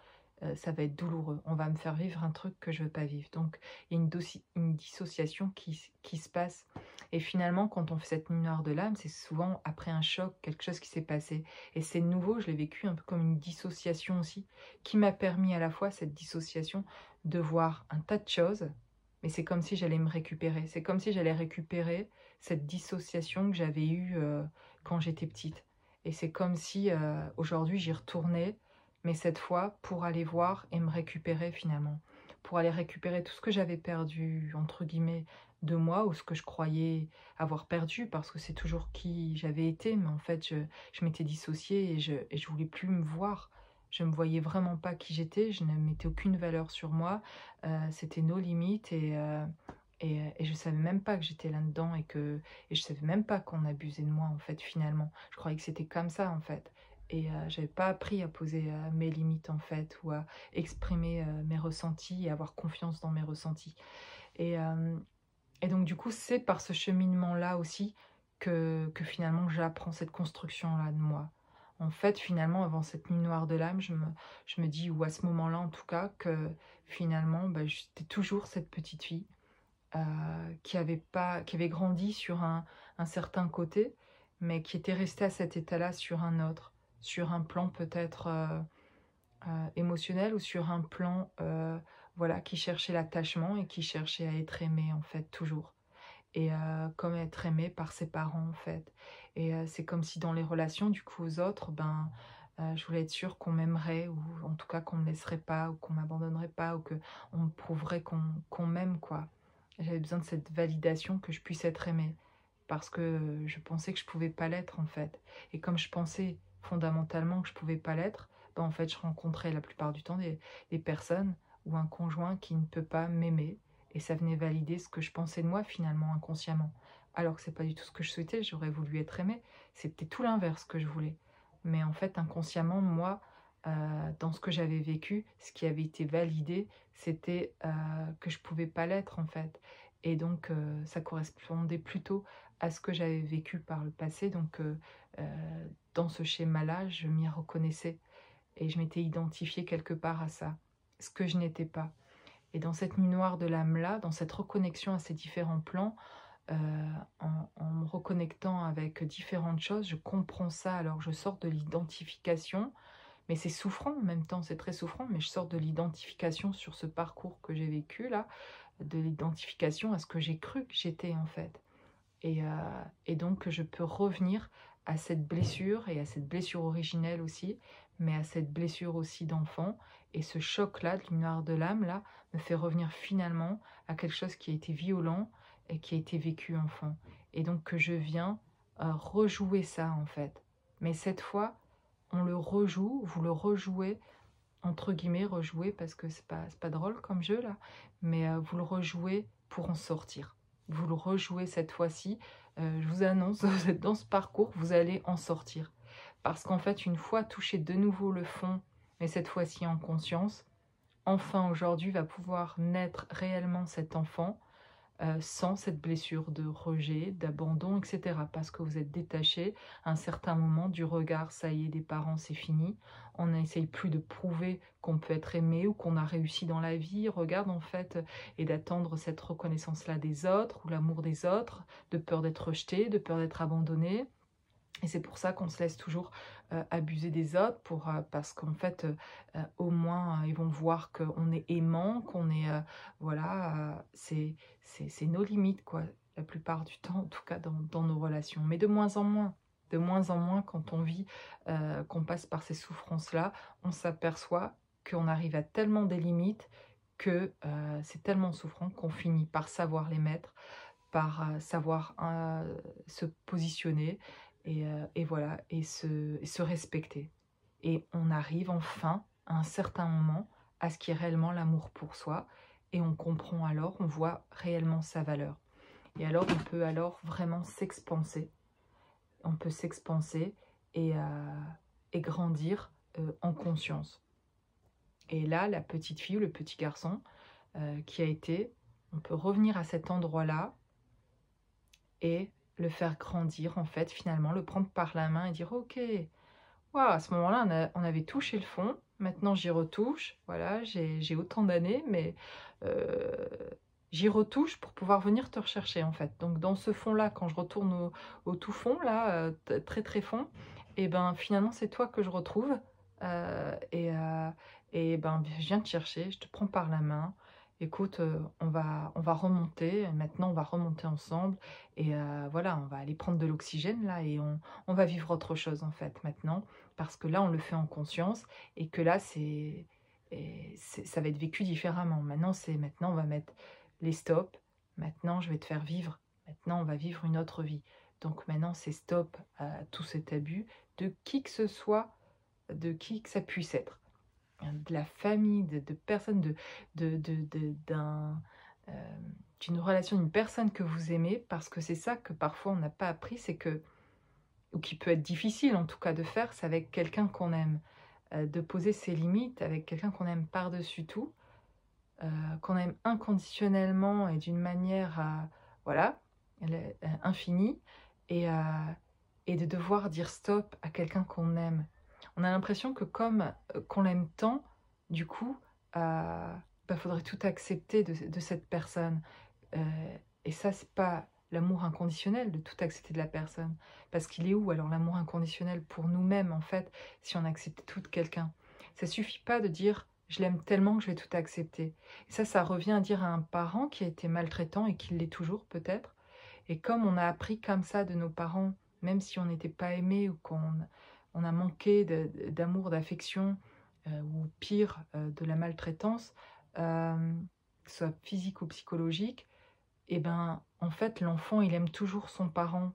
ça va être douloureux. On va me faire vivre un truc que je veux pas vivre. Donc il y a une dissociation qui se passe et finalement, quand on fait cette nuit noire de l'âme, c'est souvent après un choc, quelque chose qui s'est passé et c'est nouveau, je l'ai vécu un peu comme une dissociation aussi, qui m'a permis à la fois, cette dissociation, de voir un tas de choses, mais c'est comme si j'allais me récupérer. C'est comme si j'allais récupérer cette dissociation que j'avais eue, quand j'étais petite. Et c'est comme si, aujourd'hui j'y retournais, mais cette fois pour aller voir et me récupérer finalement. Pour aller récupérer tout ce que j'avais perdu, entre guillemets, de moi ou ce que je croyais avoir perdu parce que c'est toujours qui j'avais été, mais en fait je m'étais dissociée et je voulais plus me voir. Je me voyais vraiment pas qui j'étais, je ne mettais aucune valeur sur moi, c'était nos limites et je savais même pas que j'étais là-dedans et je savais même pas qu'on abusait de moi, en fait, finalement. Je croyais que c'était comme ça, en fait et j'avais pas appris à poser, mes limites, en fait, ou à exprimer, mes ressentis et avoir confiance dans mes ressentis et hem et donc du coup, c'est par ce cheminement-là aussi que finalement j'apprends cette construction-là de moi. En fait, finalement, avant cette nuit noire de l'âme, je me dis ou à ce moment-là, en tout cas, que finalement, bah, j'étais toujours cette petite fille qui avait grandi sur un certain côté, mais qui était restée à cet état-là sur un autre, sur un plan peut-être émotionnel ou sur un plan voilà, qui cherchait l'attachement et qui cherchait à être aimé en fait toujours. Et comme être aimé par ses parents en fait. Et c'est comme si dans les relations du coup aux autres, ben je voulais être sûre qu'on m'aimerait ou en tout cas qu'on me laisserait pas ou qu'on m'abandonnerait pas ou qu'on me prouverait qu'on m'aime quoi. J'avais besoin de cette validation que je puisse être aimée parce que je pensais que je pouvais pas l'être en fait. Et comme je pensais fondamentalement que je pouvais pas l'être, ben, en fait je rencontrais la plupart du temps des personnes ou un conjoint qui ne peut pas m'aimer et ça venait valider ce que je pensais de moi finalement inconsciemment. Alors que c'est pas du tout ce que je souhaitais, j'aurais voulu être aimée. C'était tout l'inverse que je voulais. Mais en fait, inconsciemment, moi, dans ce que j'avais vécu, ce qui avait été validé, c'était que je pouvais pas l'être en fait. Et donc, ça correspondait plutôt à ce que j'avais vécu par le passé. Donc, dans ce schéma-là, je m'y reconnaissais et je m'étais identifiée quelque part à ça, ce que je n'étais pas. Et dans cette nuit noire de l'âme-là, dans cette reconnexion à ces différents plans, en me reconnectant avec différentes choses, je comprends ça. Alors je sors de l'identification, mais c'est souffrant en même temps, c'est très souffrant, mais je sors de l'identification sur ce parcours que j'ai vécu là, de l'identification à ce que j'ai cru que j'étais en fait. Et donc je peux revenir à cette blessure et à cette blessure originelle aussi, mais à cette blessure aussi d'enfant. Et ce choc-là, de l'humeur de l'âme, là, me fait revenir finalement à quelque chose qui a été violent et qui a été vécu enfant. Et donc que je viens rejouer ça en fait. Mais cette fois, on le rejoue, vous le rejouez, entre guillemets, rejouer parce que c'est pas drôle comme jeu là, mais vous le rejouez pour en sortir. Vous le rejouez cette fois-ci, je vous annonce, vous êtes dans ce parcours, vous allez en sortir. Parce qu'en fait, une fois touché de nouveau le fond, mais cette fois-ci en conscience, enfin aujourd'hui va pouvoir naître réellement cet enfant sans cette blessure de rejet, d'abandon, etc. Parce que vous êtes détaché à un certain moment du regard, ça y est, des parents, c'est fini. On n'essaye plus de prouver qu'on peut être aimé ou qu'on a réussi dans la vie. Regarde en fait, et d'attendre cette reconnaissance-là des autres ou l'amour des autres, de peur d'être rejeté, de peur d'être abandonné. Et c'est pour ça qu'on se laisse toujours abuser des autres, parce qu'en fait, au moins, ils vont voir qu'on est aimant, qu'on est... voilà, c'est nos limites, quoi, la plupart du temps, en tout cas dans nos relations. Mais de moins en moins, quand on vit, qu'on passe par ces souffrances-là, on s'aperçoit qu'on arrive à tellement des limites que c'est tellement souffrant qu'on finit par savoir les mettre, par savoir se positionner et voilà, et se respecter. Et on arrive enfin, à un certain moment, à ce qui est réellement l'amour pour soi, et on comprend alors, on voit réellement sa valeur. Et alors, on peut alors vraiment s'expanser. On peut s'expanser et grandir en conscience. Et là, la petite fille ou le petit garçon qui a été, on peut revenir à cet endroit-là et le faire grandir, en fait, finalement, le prendre par la main et dire « Ok, wow, à ce moment-là, on avait touché le fond, maintenant j'y retouche, voilà, j'ai autant d'années, mais j'y retouche pour pouvoir venir te rechercher, en fait. Donc, dans ce fond-là, quand je retourne au tout fond, là, très très fond, et ben finalement, c'est toi que je retrouve, et ben, je viens te chercher, je te prends par la main. Écoute, on va remonter, maintenant on va remonter ensemble, et voilà, on va aller prendre de l'oxygène, là, et on va vivre autre chose, en fait, maintenant, parce que là, on le fait en conscience, et que là, ça va être vécu différemment. Maintenant, on va mettre les stops. Maintenant, je vais te faire vivre. Maintenant, on va vivre une autre vie. Donc maintenant, c'est stop à tout cet abus de qui que ce soit, de qui que ça puisse être. De la famille, de personnes, d'une relation, d'une personne que vous aimez, parce que c'est ça que parfois on n'a pas appris, c'est que, ou qui peut être difficile en tout cas de faire, c'est avec quelqu'un qu'on aime, de poser ses limites avec quelqu'un qu'on aime par-dessus tout, qu'on aime inconditionnellement et d'une manière, voilà, infinie, et, et de devoir dire stop à quelqu'un qu'on aime. On a l'impression que comme qu'on l'aime tant, du coup, faudrait tout accepter de cette personne. Et ça, c'est pas l'amour inconditionnel, de tout accepter de la personne. Parce qu'il est où alors l'amour inconditionnel pour nous-mêmes, en fait, si on accepte tout de quelqu'un? Ça suffit pas de dire je l'aime tellement que je vais tout accepter. Et ça revient à dire à un parent qui a été maltraitant et qui l'est toujours peut-être. Et comme on a appris comme ça de nos parents, même si on n'était pas aimé ou on a manqué d'amour, d'affection, ou pire, de la maltraitance, que ce soit physique ou psychologique, et ben en fait l'enfant il aime toujours son parent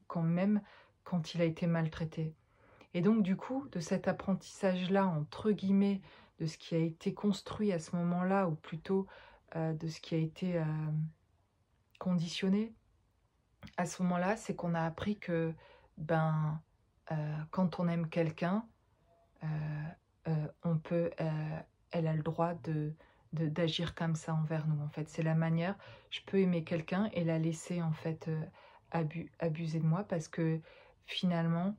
quand même quand il a été maltraité. Et donc du coup, de cet apprentissage-là, entre guillemets, de ce qui a été construit à ce moment-là, ou plutôt de ce qui a été conditionné, à ce moment-là, c'est qu'on a appris que quand on aime quelqu'un, on peut, elle a le droit d'agir comme ça envers nous. En fait, c'est la manière. Je peux aimer quelqu'un et la laisser en fait abuser de moi, parce que finalement,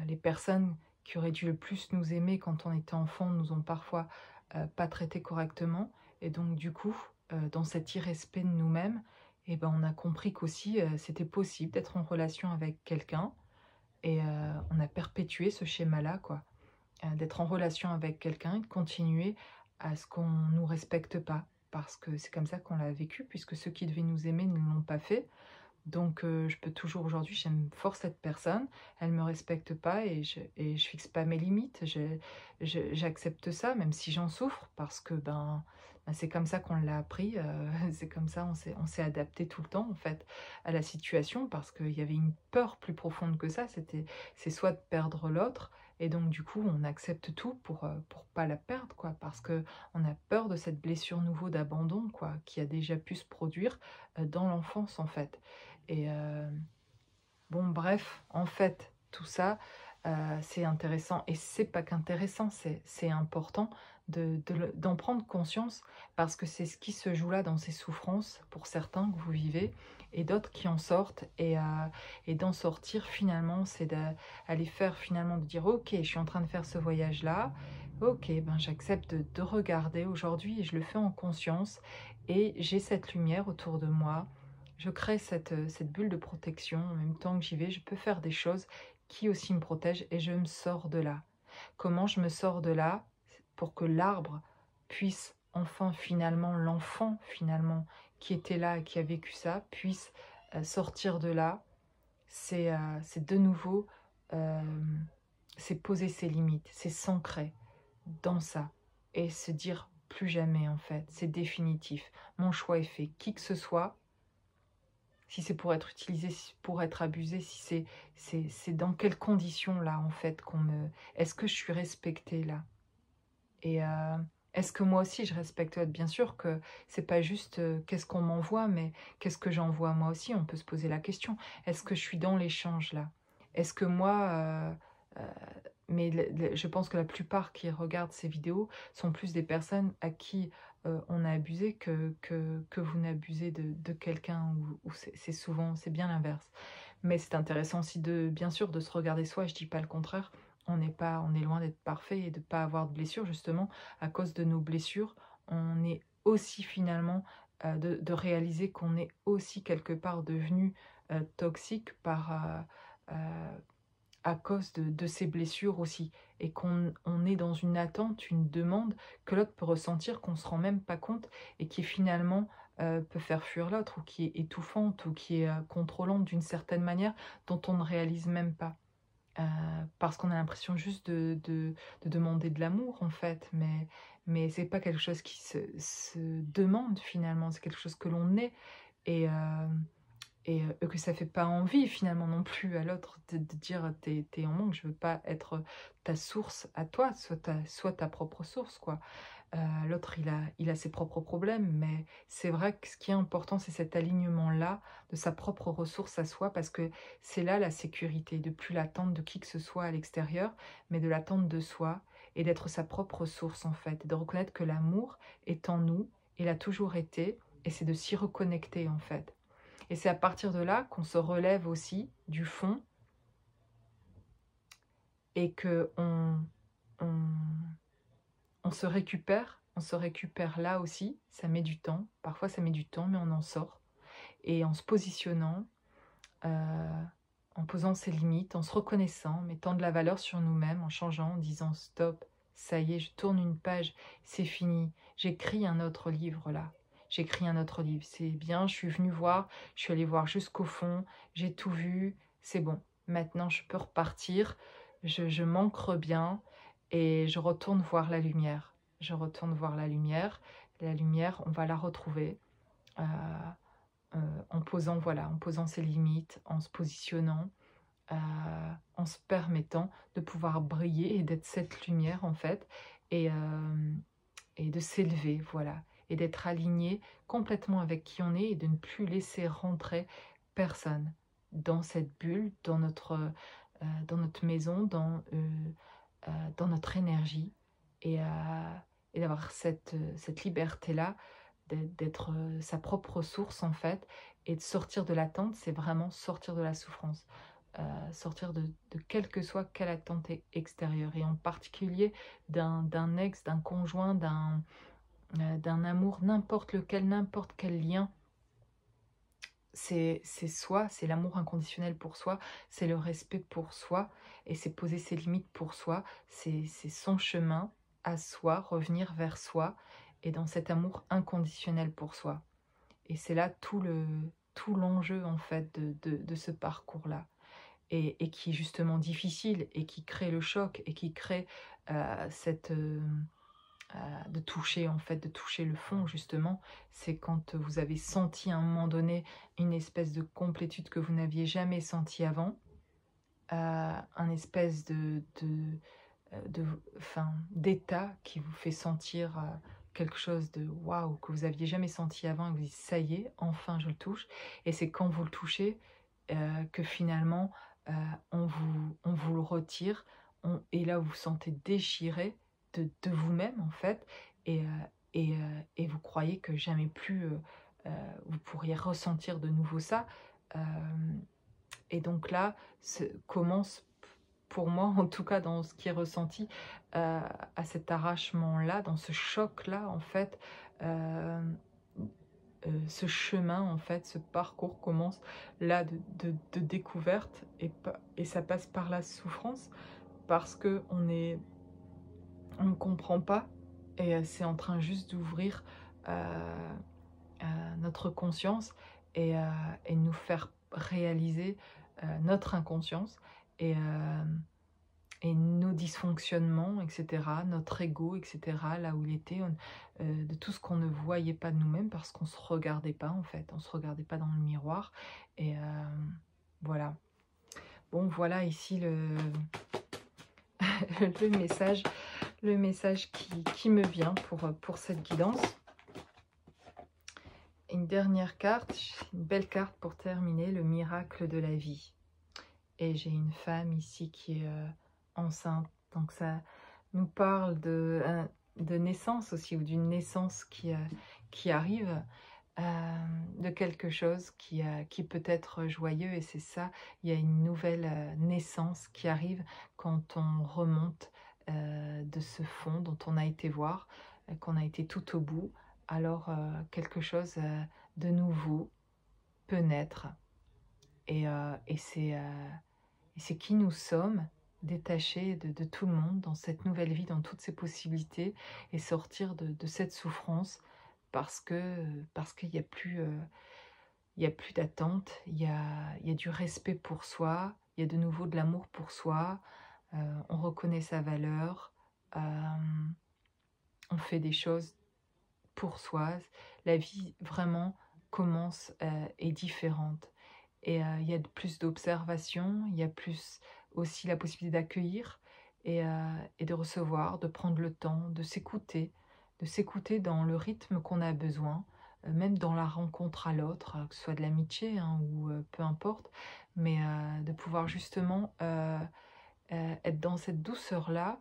les personnes qui auraient dû le plus nous aimer quand on était enfant nous ont parfois pas traités correctement, et donc du coup, dans cet irrespect de nous-mêmes, et ben on a compris qu'aussi c'était possible d'être en relation avec quelqu'un, et on a perpétué ce schéma-là, quoi. D'être en relation avec quelqu'un et de continuer à ce qu'on ne nous respecte pas. Parce que c'est comme ça qu'on l'a vécu, puisque ceux qui devaient nous aimer ne l'ont pas fait. Donc je peux toujours aujourd'hui, j'aime fort cette personne, elle ne me respecte pas, et je fixe pas mes limites, j'accepte ça, même si j'en souffre, parce que c'est comme ça qu'on l'a appris, c'est comme ça, on s'est adapté tout le temps en fait à la situation, parce qu'il y avait une peur plus profonde que ça, c'est soit de perdre l'autre, et donc du coup on accepte tout pour pas la perdre, quoi, parce que on a peur de cette blessure nouveau d'abandon, quoi, qui a déjà pu se produire dans l'enfance en fait. Et bon, bref, en fait, tout ça, c'est intéressant. Et c'est pas qu'intéressant, c'est important d'en prendre conscience, parce que c'est ce qui se joue là dans ces souffrances, pour certains que vous vivez, et d'autres qui en sortent. Et d'en sortir, finalement, c'est d'aller faire, finalement, de dire, ok, je suis en train de faire ce voyage-là, ok, j'accepte de regarder aujourd'hui, et je le fais en conscience, et j'ai cette lumière autour de moi. Je crée cette bulle de protection. En même temps que j'y vais, je peux faire des choses qui aussi me protègent, et je me sors de là. Comment je me sors de là? Pour que l'arbre puisse enfin, finalement, l'enfant, finalement, qui était là et qui a vécu ça, puisse sortir de là. C'est de nouveau, c'est poser ses limites, c'est s'ancrer dans ça et se dire plus jamais, en fait, c'est définitif. Mon choix est fait. Qui que ce soit, si c'est pour être utilisé, pour être abusé, si c'est dans quelles conditions là en fait qu'on me... Est-ce que je suis respectée là? Et est-ce que moi aussi je respecte l'autre? Bien sûr que c'est pas juste qu'est-ce qu'on m'envoie, mais qu'est-ce que j'envoie moi aussi? On peut se poser la question. Est-ce que je suis dans l'échange là? Est-ce que moi, mais je pense que la plupart qui regardent ces vidéos sont plus des personnes à qui on a abusé que vous n'abusez de quelqu'un, ou c'est souvent, c'est bien l'inverse. Mais c'est intéressant aussi de, bien sûr, de se regarder soi, je dis pas le contraire. On est loin d'être parfait et de pas avoir de blessures, justement, à cause de nos blessures. On est aussi finalement de réaliser qu'on est aussi quelque part devenu toxique à cause de ces blessures aussi, et qu'on est dans une attente, une demande que l'autre peut ressentir, qu'on se rend même pas compte, et qui finalement peut faire fuir l'autre, ou qui est étouffante, ou qui est contrôlante d'une certaine manière, dont on ne réalise même pas. Parce qu'on a l'impression juste de demander de l'amour, en fait, mais c'est pas quelque chose qui se demande finalement, c'est quelque chose que l'on est, et, que ça fait pas envie finalement non plus à l'autre de dire t'es en manque, je veux pas être ta source à toi, soit ta propre source, quoi. L'autre il a ses propres problèmes, mais c'est vrai que ce qui est important, c'est cet alignement-là de sa propre ressource à soi, parce que c'est là la sécurité, de plus l'attendre de qui que ce soit à l'extérieur, mais de l'attendre de soi, et d'être sa propre source en fait, et de reconnaître que l'amour est en nous, il a toujours été, et c'est de s'y reconnecter en fait. Et c'est à partir de là qu'on se relève aussi du fond, et que on se récupère là aussi. Ça met du temps, parfois ça met du temps, mais on en sort. Et en se positionnant, en posant ses limites, en se reconnaissant, mettant de la valeur sur nous-mêmes, en changeant, en disant stop, ça y est, je tourne une page, c'est fini, j'écris un autre livre là. J'écris un autre livre, c'est bien, je suis venue voir, je suis allée voir jusqu'au fond, j'ai tout vu, c'est bon. Maintenant, je peux repartir, je m'ancre bien, et je retourne voir la lumière. Je retourne voir la lumière, on va la retrouver. En posant, voilà, en posant ses limites, en se positionnant, en se permettant de pouvoir briller et d'être cette lumière en fait, et, de s'élever, voilà, et d'être aligné complètement avec qui on est, et de ne plus laisser rentrer personne dans cette bulle, dans notre maison, dans notre énergie, et, et d'avoir cette liberté-là, d'être sa propre source en fait, et de sortir de l'attente. C'est vraiment sortir de la souffrance, sortir de quelle que soit quelle attente extérieure, et en particulier d'un ex, d'un conjoint, d'un amour, n'importe lequel, n'importe quel lien. C'est soi, c'est l'amour inconditionnel pour soi, c'est le respect pour soi, et c'est poser ses limites pour soi, c'est son chemin à soi, revenir vers soi, et dans cet amour inconditionnel pour soi. Et c'est là tout l'enjeu en fait de ce parcours-là, et qui est justement difficile, et qui crée le choc, et qui crée de toucher en fait, de toucher le fond justement. C'est quand vous avez senti à un moment donné une espèce de complétude que vous n'aviez jamais senti avant, un espèce d'état qui vous fait sentir quelque chose de waouh que vous aviez jamais senti avant, et vous dites ça y est, enfin je le touche. Et c'est quand vous le touchez que finalement on vous le retire, et là vous vous sentez déchiré de vous-même en fait, et, et vous croyez que jamais plus vous pourriez ressentir de nouveau ça. Et donc là commence, pour moi en tout cas, dans ce qui est ressenti, à cet arrachement-là, dans ce choc-là en fait, ce chemin en fait, ce parcours commence là de découverte, et ça passe par la souffrance, parce que on ne comprend pas, et c'est en train juste d'ouvrir notre conscience, et nous faire réaliser notre inconscience, et, nos dysfonctionnements, etc., notre ego, etc., là où il était, de tout ce qu'on ne voyait pas de nous-mêmes, parce qu'on ne se regardait pas en fait, on ne se regardait pas dans le miroir, et voilà. Bon, voilà ici le message le message qui me vient pour cette guidance. Une dernière carte, une belle carte pour terminer, le miracle de la vie. Et j'ai une femme ici qui est enceinte, donc ça nous parle de naissance aussi, ou d'une naissance qui arrive, de quelque chose qui peut être joyeux, et c'est ça, il y a une nouvelle naissance qui arrive quand on remonte de ce fond dont on a été voir, qu'on a été tout au bout, alors quelque chose de nouveau peut naître, et c'est qui nous sommes, détachés de tout le monde, dans cette nouvelle vie, dans toutes ces possibilités, et sortir de cette souffrance, parce qu'il n'y a plus, il y a plus d'attente, il y a du respect pour soi, il y a de nouveau de l'amour pour soi, on reconnaît sa valeur, on fait des choses pour soi. La vie vraiment commence, est différente. Et il y a plus d'observation, il y a plus aussi la possibilité d'accueillir et de recevoir, de prendre le temps, de s'écouter dans le rythme qu'on a besoin, même dans la rencontre à l'autre, que ce soit de l'amitié, hein, ou peu importe, mais de pouvoir justement être dans cette douceur-là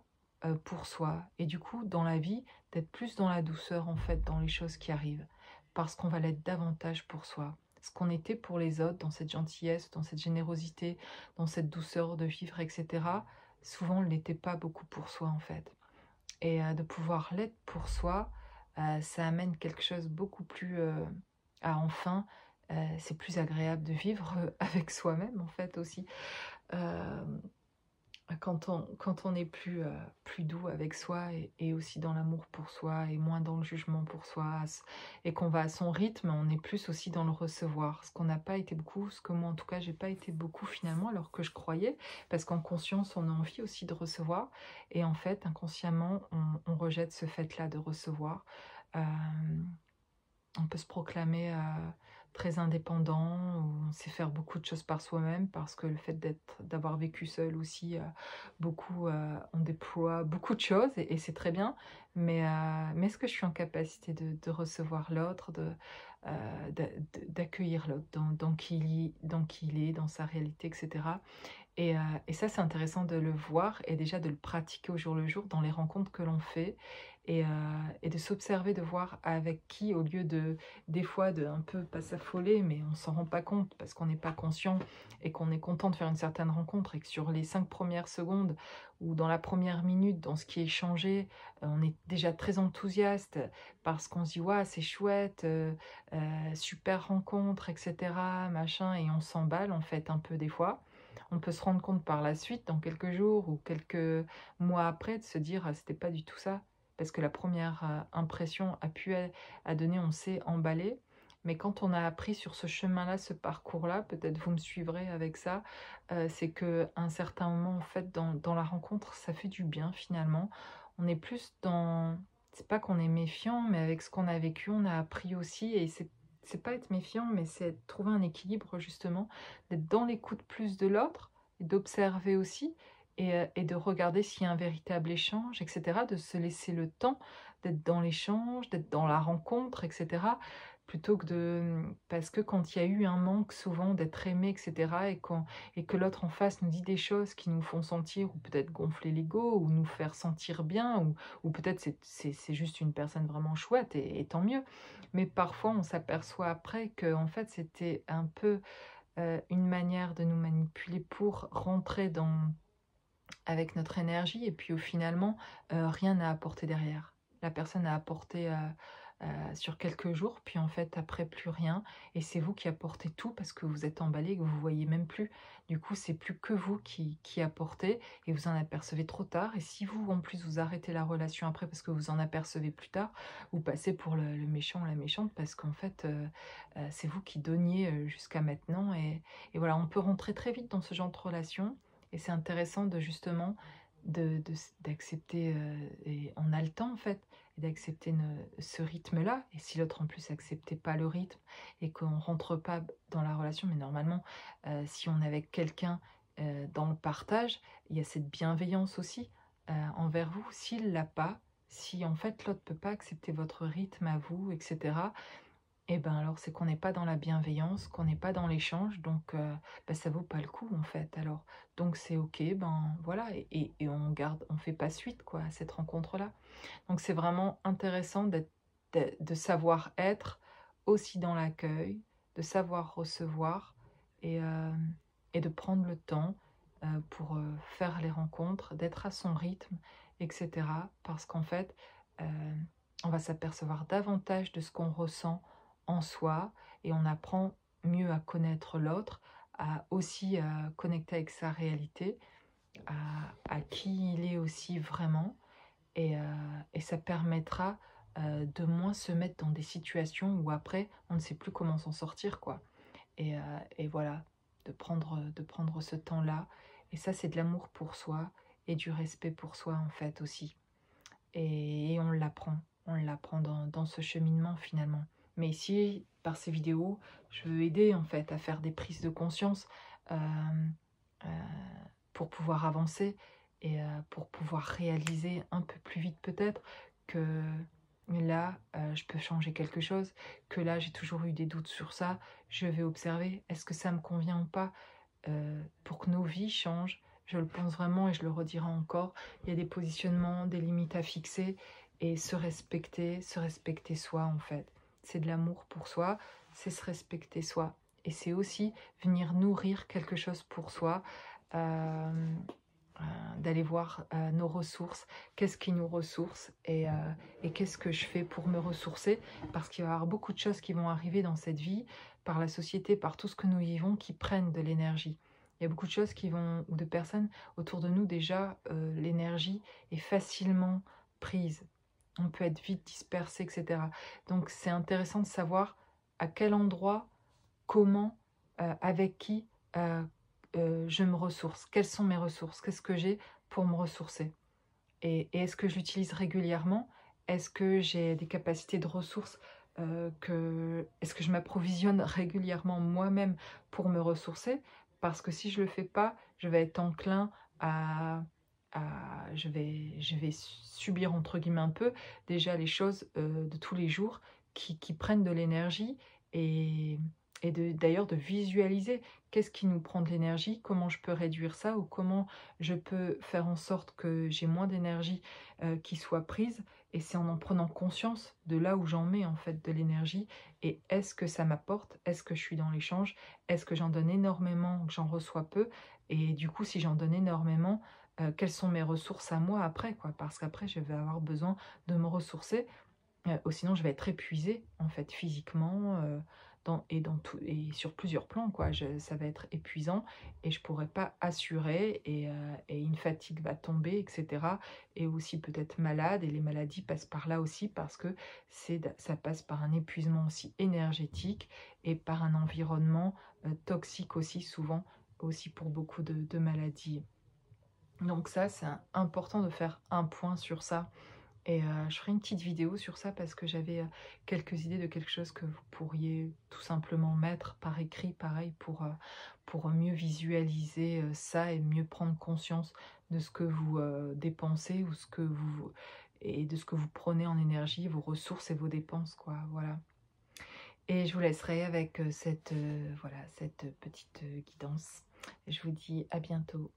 pour soi. Et du coup, dans la vie, d'être plus dans la douceur, en fait, dans les choses qui arrivent, parce qu'on va l'être davantage pour soi. Ce qu'on était pour les autres, dans cette gentillesse, dans cette générosité, dans cette douceur de vivre, etc., souvent on ne l'était pas beaucoup pour soi, en fait. Et de pouvoir l'être pour soi, ça amène quelque chose beaucoup plus enfin, c'est plus agréable de vivre avec soi-même, en fait, aussi. Euh, quand on est plus doux avec soi, et aussi dans l'amour pour soi, et moins dans le jugement pour soi, et qu'on va à son rythme, on est plus aussi dans le recevoir, ce qu'on n'a pas été beaucoup, ce que moi en tout cas j'ai pas été beaucoup finalement, alors que je croyais, parce qu'en conscience on a envie aussi de recevoir, et en fait inconsciemment on rejette ce fait-là de recevoir. Euh, on peut se proclamer très indépendant, on sait faire beaucoup de choses par soi-même, parce que le fait d'avoir vécu seul aussi, on déploie beaucoup de choses, et c'est très bien, mais est-ce que je suis en capacité de recevoir l'autre, d'accueillir l'autre dans qui il est, dans sa réalité, etc. Et ça, c'est intéressant de le voir, et déjà de le pratiquer au jour le jour dans les rencontres que l'on fait, et de s'observer, de voir avec qui, au lieu des fois de un peu, pas s'affoler, mais on s'en rend pas compte parce qu'on n'est pas conscient, et qu'on est content de faire une certaine rencontre, et que sur les 5 premières secondes ou dans la première minute, dans ce qui est échangé, on est déjà très enthousiaste parce qu'on se dit ouais, c'est chouette, super rencontre, etc. machin, et on s'emballe en fait un peu des fois. On peut se rendre compte par la suite, dans quelques jours ou quelques mois après, de se dire c'était pas du tout ça. Parce que la première impression a donné, on s'est emballé. Mais quand on a appris sur ce chemin-là, ce parcours-là, peut-être vous me suivrez avec ça, c'est qu'à un certain moment, en fait, dans la rencontre, ça fait du bien finalement. On est plus dans... C'est pas qu'on est méfiant, mais avec ce qu'on a vécu, on a appris aussi, et c'est pas être méfiant, mais c'est trouver un équilibre justement, d'être dans l'écoute plus de l'autre, et d'observer aussi, et de regarder s'il y a un véritable échange, etc., de se laisser le temps d'être dans l'échange, d'être dans la rencontre, etc., plutôt que de... Parce que quand il y a eu un manque souvent d'être aimé, etc., et que l'autre en face nous dit des choses qui nous font sentir, ou peut-être gonfler l'ego, ou nous faire sentir bien, ou peut-être c'est juste une personne vraiment chouette, et tant mieux. Mais parfois on s'aperçoit après que en fait c'était un peu une manière de nous manipuler pour rentrer avec notre énergie, et puis finalement rien n'a apporté derrière. La personne a apporté sur quelques jours, puis en fait après plus rien, et c'est vous qui apportez tout parce que vous êtes emballé, que vous voyez même plus. Du coup c'est plus que vous qui apportez, et vous en apercevez trop tard, et si vous en plus vous arrêtez la relation après parce que vous en apercevez plus tard, vous passez pour le méchant ou la méchante, parce qu'en fait c'est vous qui donniez jusqu'à maintenant, et voilà, on peut rentrer très vite dans ce genre de relation. Et c'est intéressant de justement d'accepter, et on a le temps en fait, et d'accepter ce rythme-là. Et si l'autre en plus acceptait pas le rythme, et qu'on rentre pas dans la relation, mais normalement, si on est avec quelqu'un dans le partage, il y a cette bienveillance aussi. envers vous. S'il l'a pas, si en fait l'autre peut pas accepter votre rythme à vous, etc., et ben alors c'est qu'on n'est pas dans la bienveillance, qu'on n'est pas dans l'échange, donc ça vaut pas le coup en fait. Alors donc c'est ok, ben voilà, et on garde, on fait pas suite quoi à cette rencontre-là. Donc c'est vraiment intéressant de savoir être aussi dans l'accueil, de savoir recevoir et, et de prendre le temps pour faire les rencontres, d'être à son rythme, etc. Parce qu'en fait, on va s'apercevoir davantage de ce qu'on ressent en soi et on apprend mieux à connaître l'autre, à aussi connecter avec sa réalité, à qui il est aussi vraiment et ça permettra de moins se mettre dans des situations où après on ne sait plus comment s'en sortir quoi. Et voilà, de prendre ce temps-là. Et ça, c'est de l'amour pour soi et du respect pour soi en fait aussi. Et on l'apprend dans ce cheminement finalement. Mais ici, par ces vidéos, je veux aider en fait à faire des prises de conscience euh, euh, pour pouvoir avancer et pour pouvoir réaliser un peu plus vite peut-être que là, je peux changer quelque chose, que là, j'ai toujours eu des doutes sur ça, je vais observer, est-ce que ça me convient ou pas pour que nos vies changent. Je le pense vraiment et je le redirai encore. Il y a des positionnements, des limites à fixer et se respecter soi en fait. C'est de l'amour pour soi, c'est se respecter soi. Et c'est aussi venir nourrir quelque chose pour soi, d'aller voir nos ressources, qu'est-ce qui nous ressource et qu'est-ce que je fais pour me ressourcer, parce qu'il va y avoir beaucoup de choses qui vont arriver dans cette vie, par la société, par tout ce que nous vivons, qui prennent de l'énergie. Il y a beaucoup de choses qui vont, ou de personnes autour de nous déjà, l'énergie est facilement prise. On peut être vite dispersé, etc. Donc c'est intéressant de savoir à quel endroit, comment, avec qui je me ressource. Quelles sont mes ressources? Qu'est-ce que j'ai pour me ressourcer? Et est-ce que je l'utilise régulièrement? Est-ce que j'ai des capacités de ressources est-ce que je m'approvisionne régulièrement moi-même pour me ressourcer? Parce que si je ne le fais pas, je vais être enclin je vais subir entre guillemets un peu déjà les choses de tous les jours qui prennent de l'énergie et, d'ailleurs de visualiser qu'est-ce qui nous prend de l'énergie, comment je peux réduire ça ou comment je peux faire en sorte que j'ai moins d'énergie qui soit prise. Et c'est en prenant conscience de là où j'en mets en fait de l'énergie et est-ce que ça m'apporte, est-ce que je suis dans l'échange, est-ce que j'en donne énormément ou que j'en reçois peu et du coup si j'en donne énormément, quelles sont mes ressources à moi après quoi, parce qu'après je vais avoir besoin de me ressourcer sinon je vais être épuisée en fait physiquement et sur plusieurs plans quoi. Ça va être épuisant et je pourrais pas assurer et une fatigue va tomber etc. Et aussi peut-être malade et les maladies passent par là aussi parce que ça passe par un épuisement aussi énergétique et par un environnement toxique aussi souvent aussi pour beaucoup de maladies. Donc ça c'est important de faire un point sur ça. Et je ferai une petite vidéo sur ça parce que j'avais quelques idées de quelque chose que vous pourriez tout simplement mettre par écrit, pareil, pour mieux visualiser ça et mieux prendre conscience de ce que vous dépensez ou et de ce que vous prenez en énergie, vos ressources et vos dépenses, quoi, voilà. Et je vous laisserai avec cette petite guidance. Je vous dis à bientôt.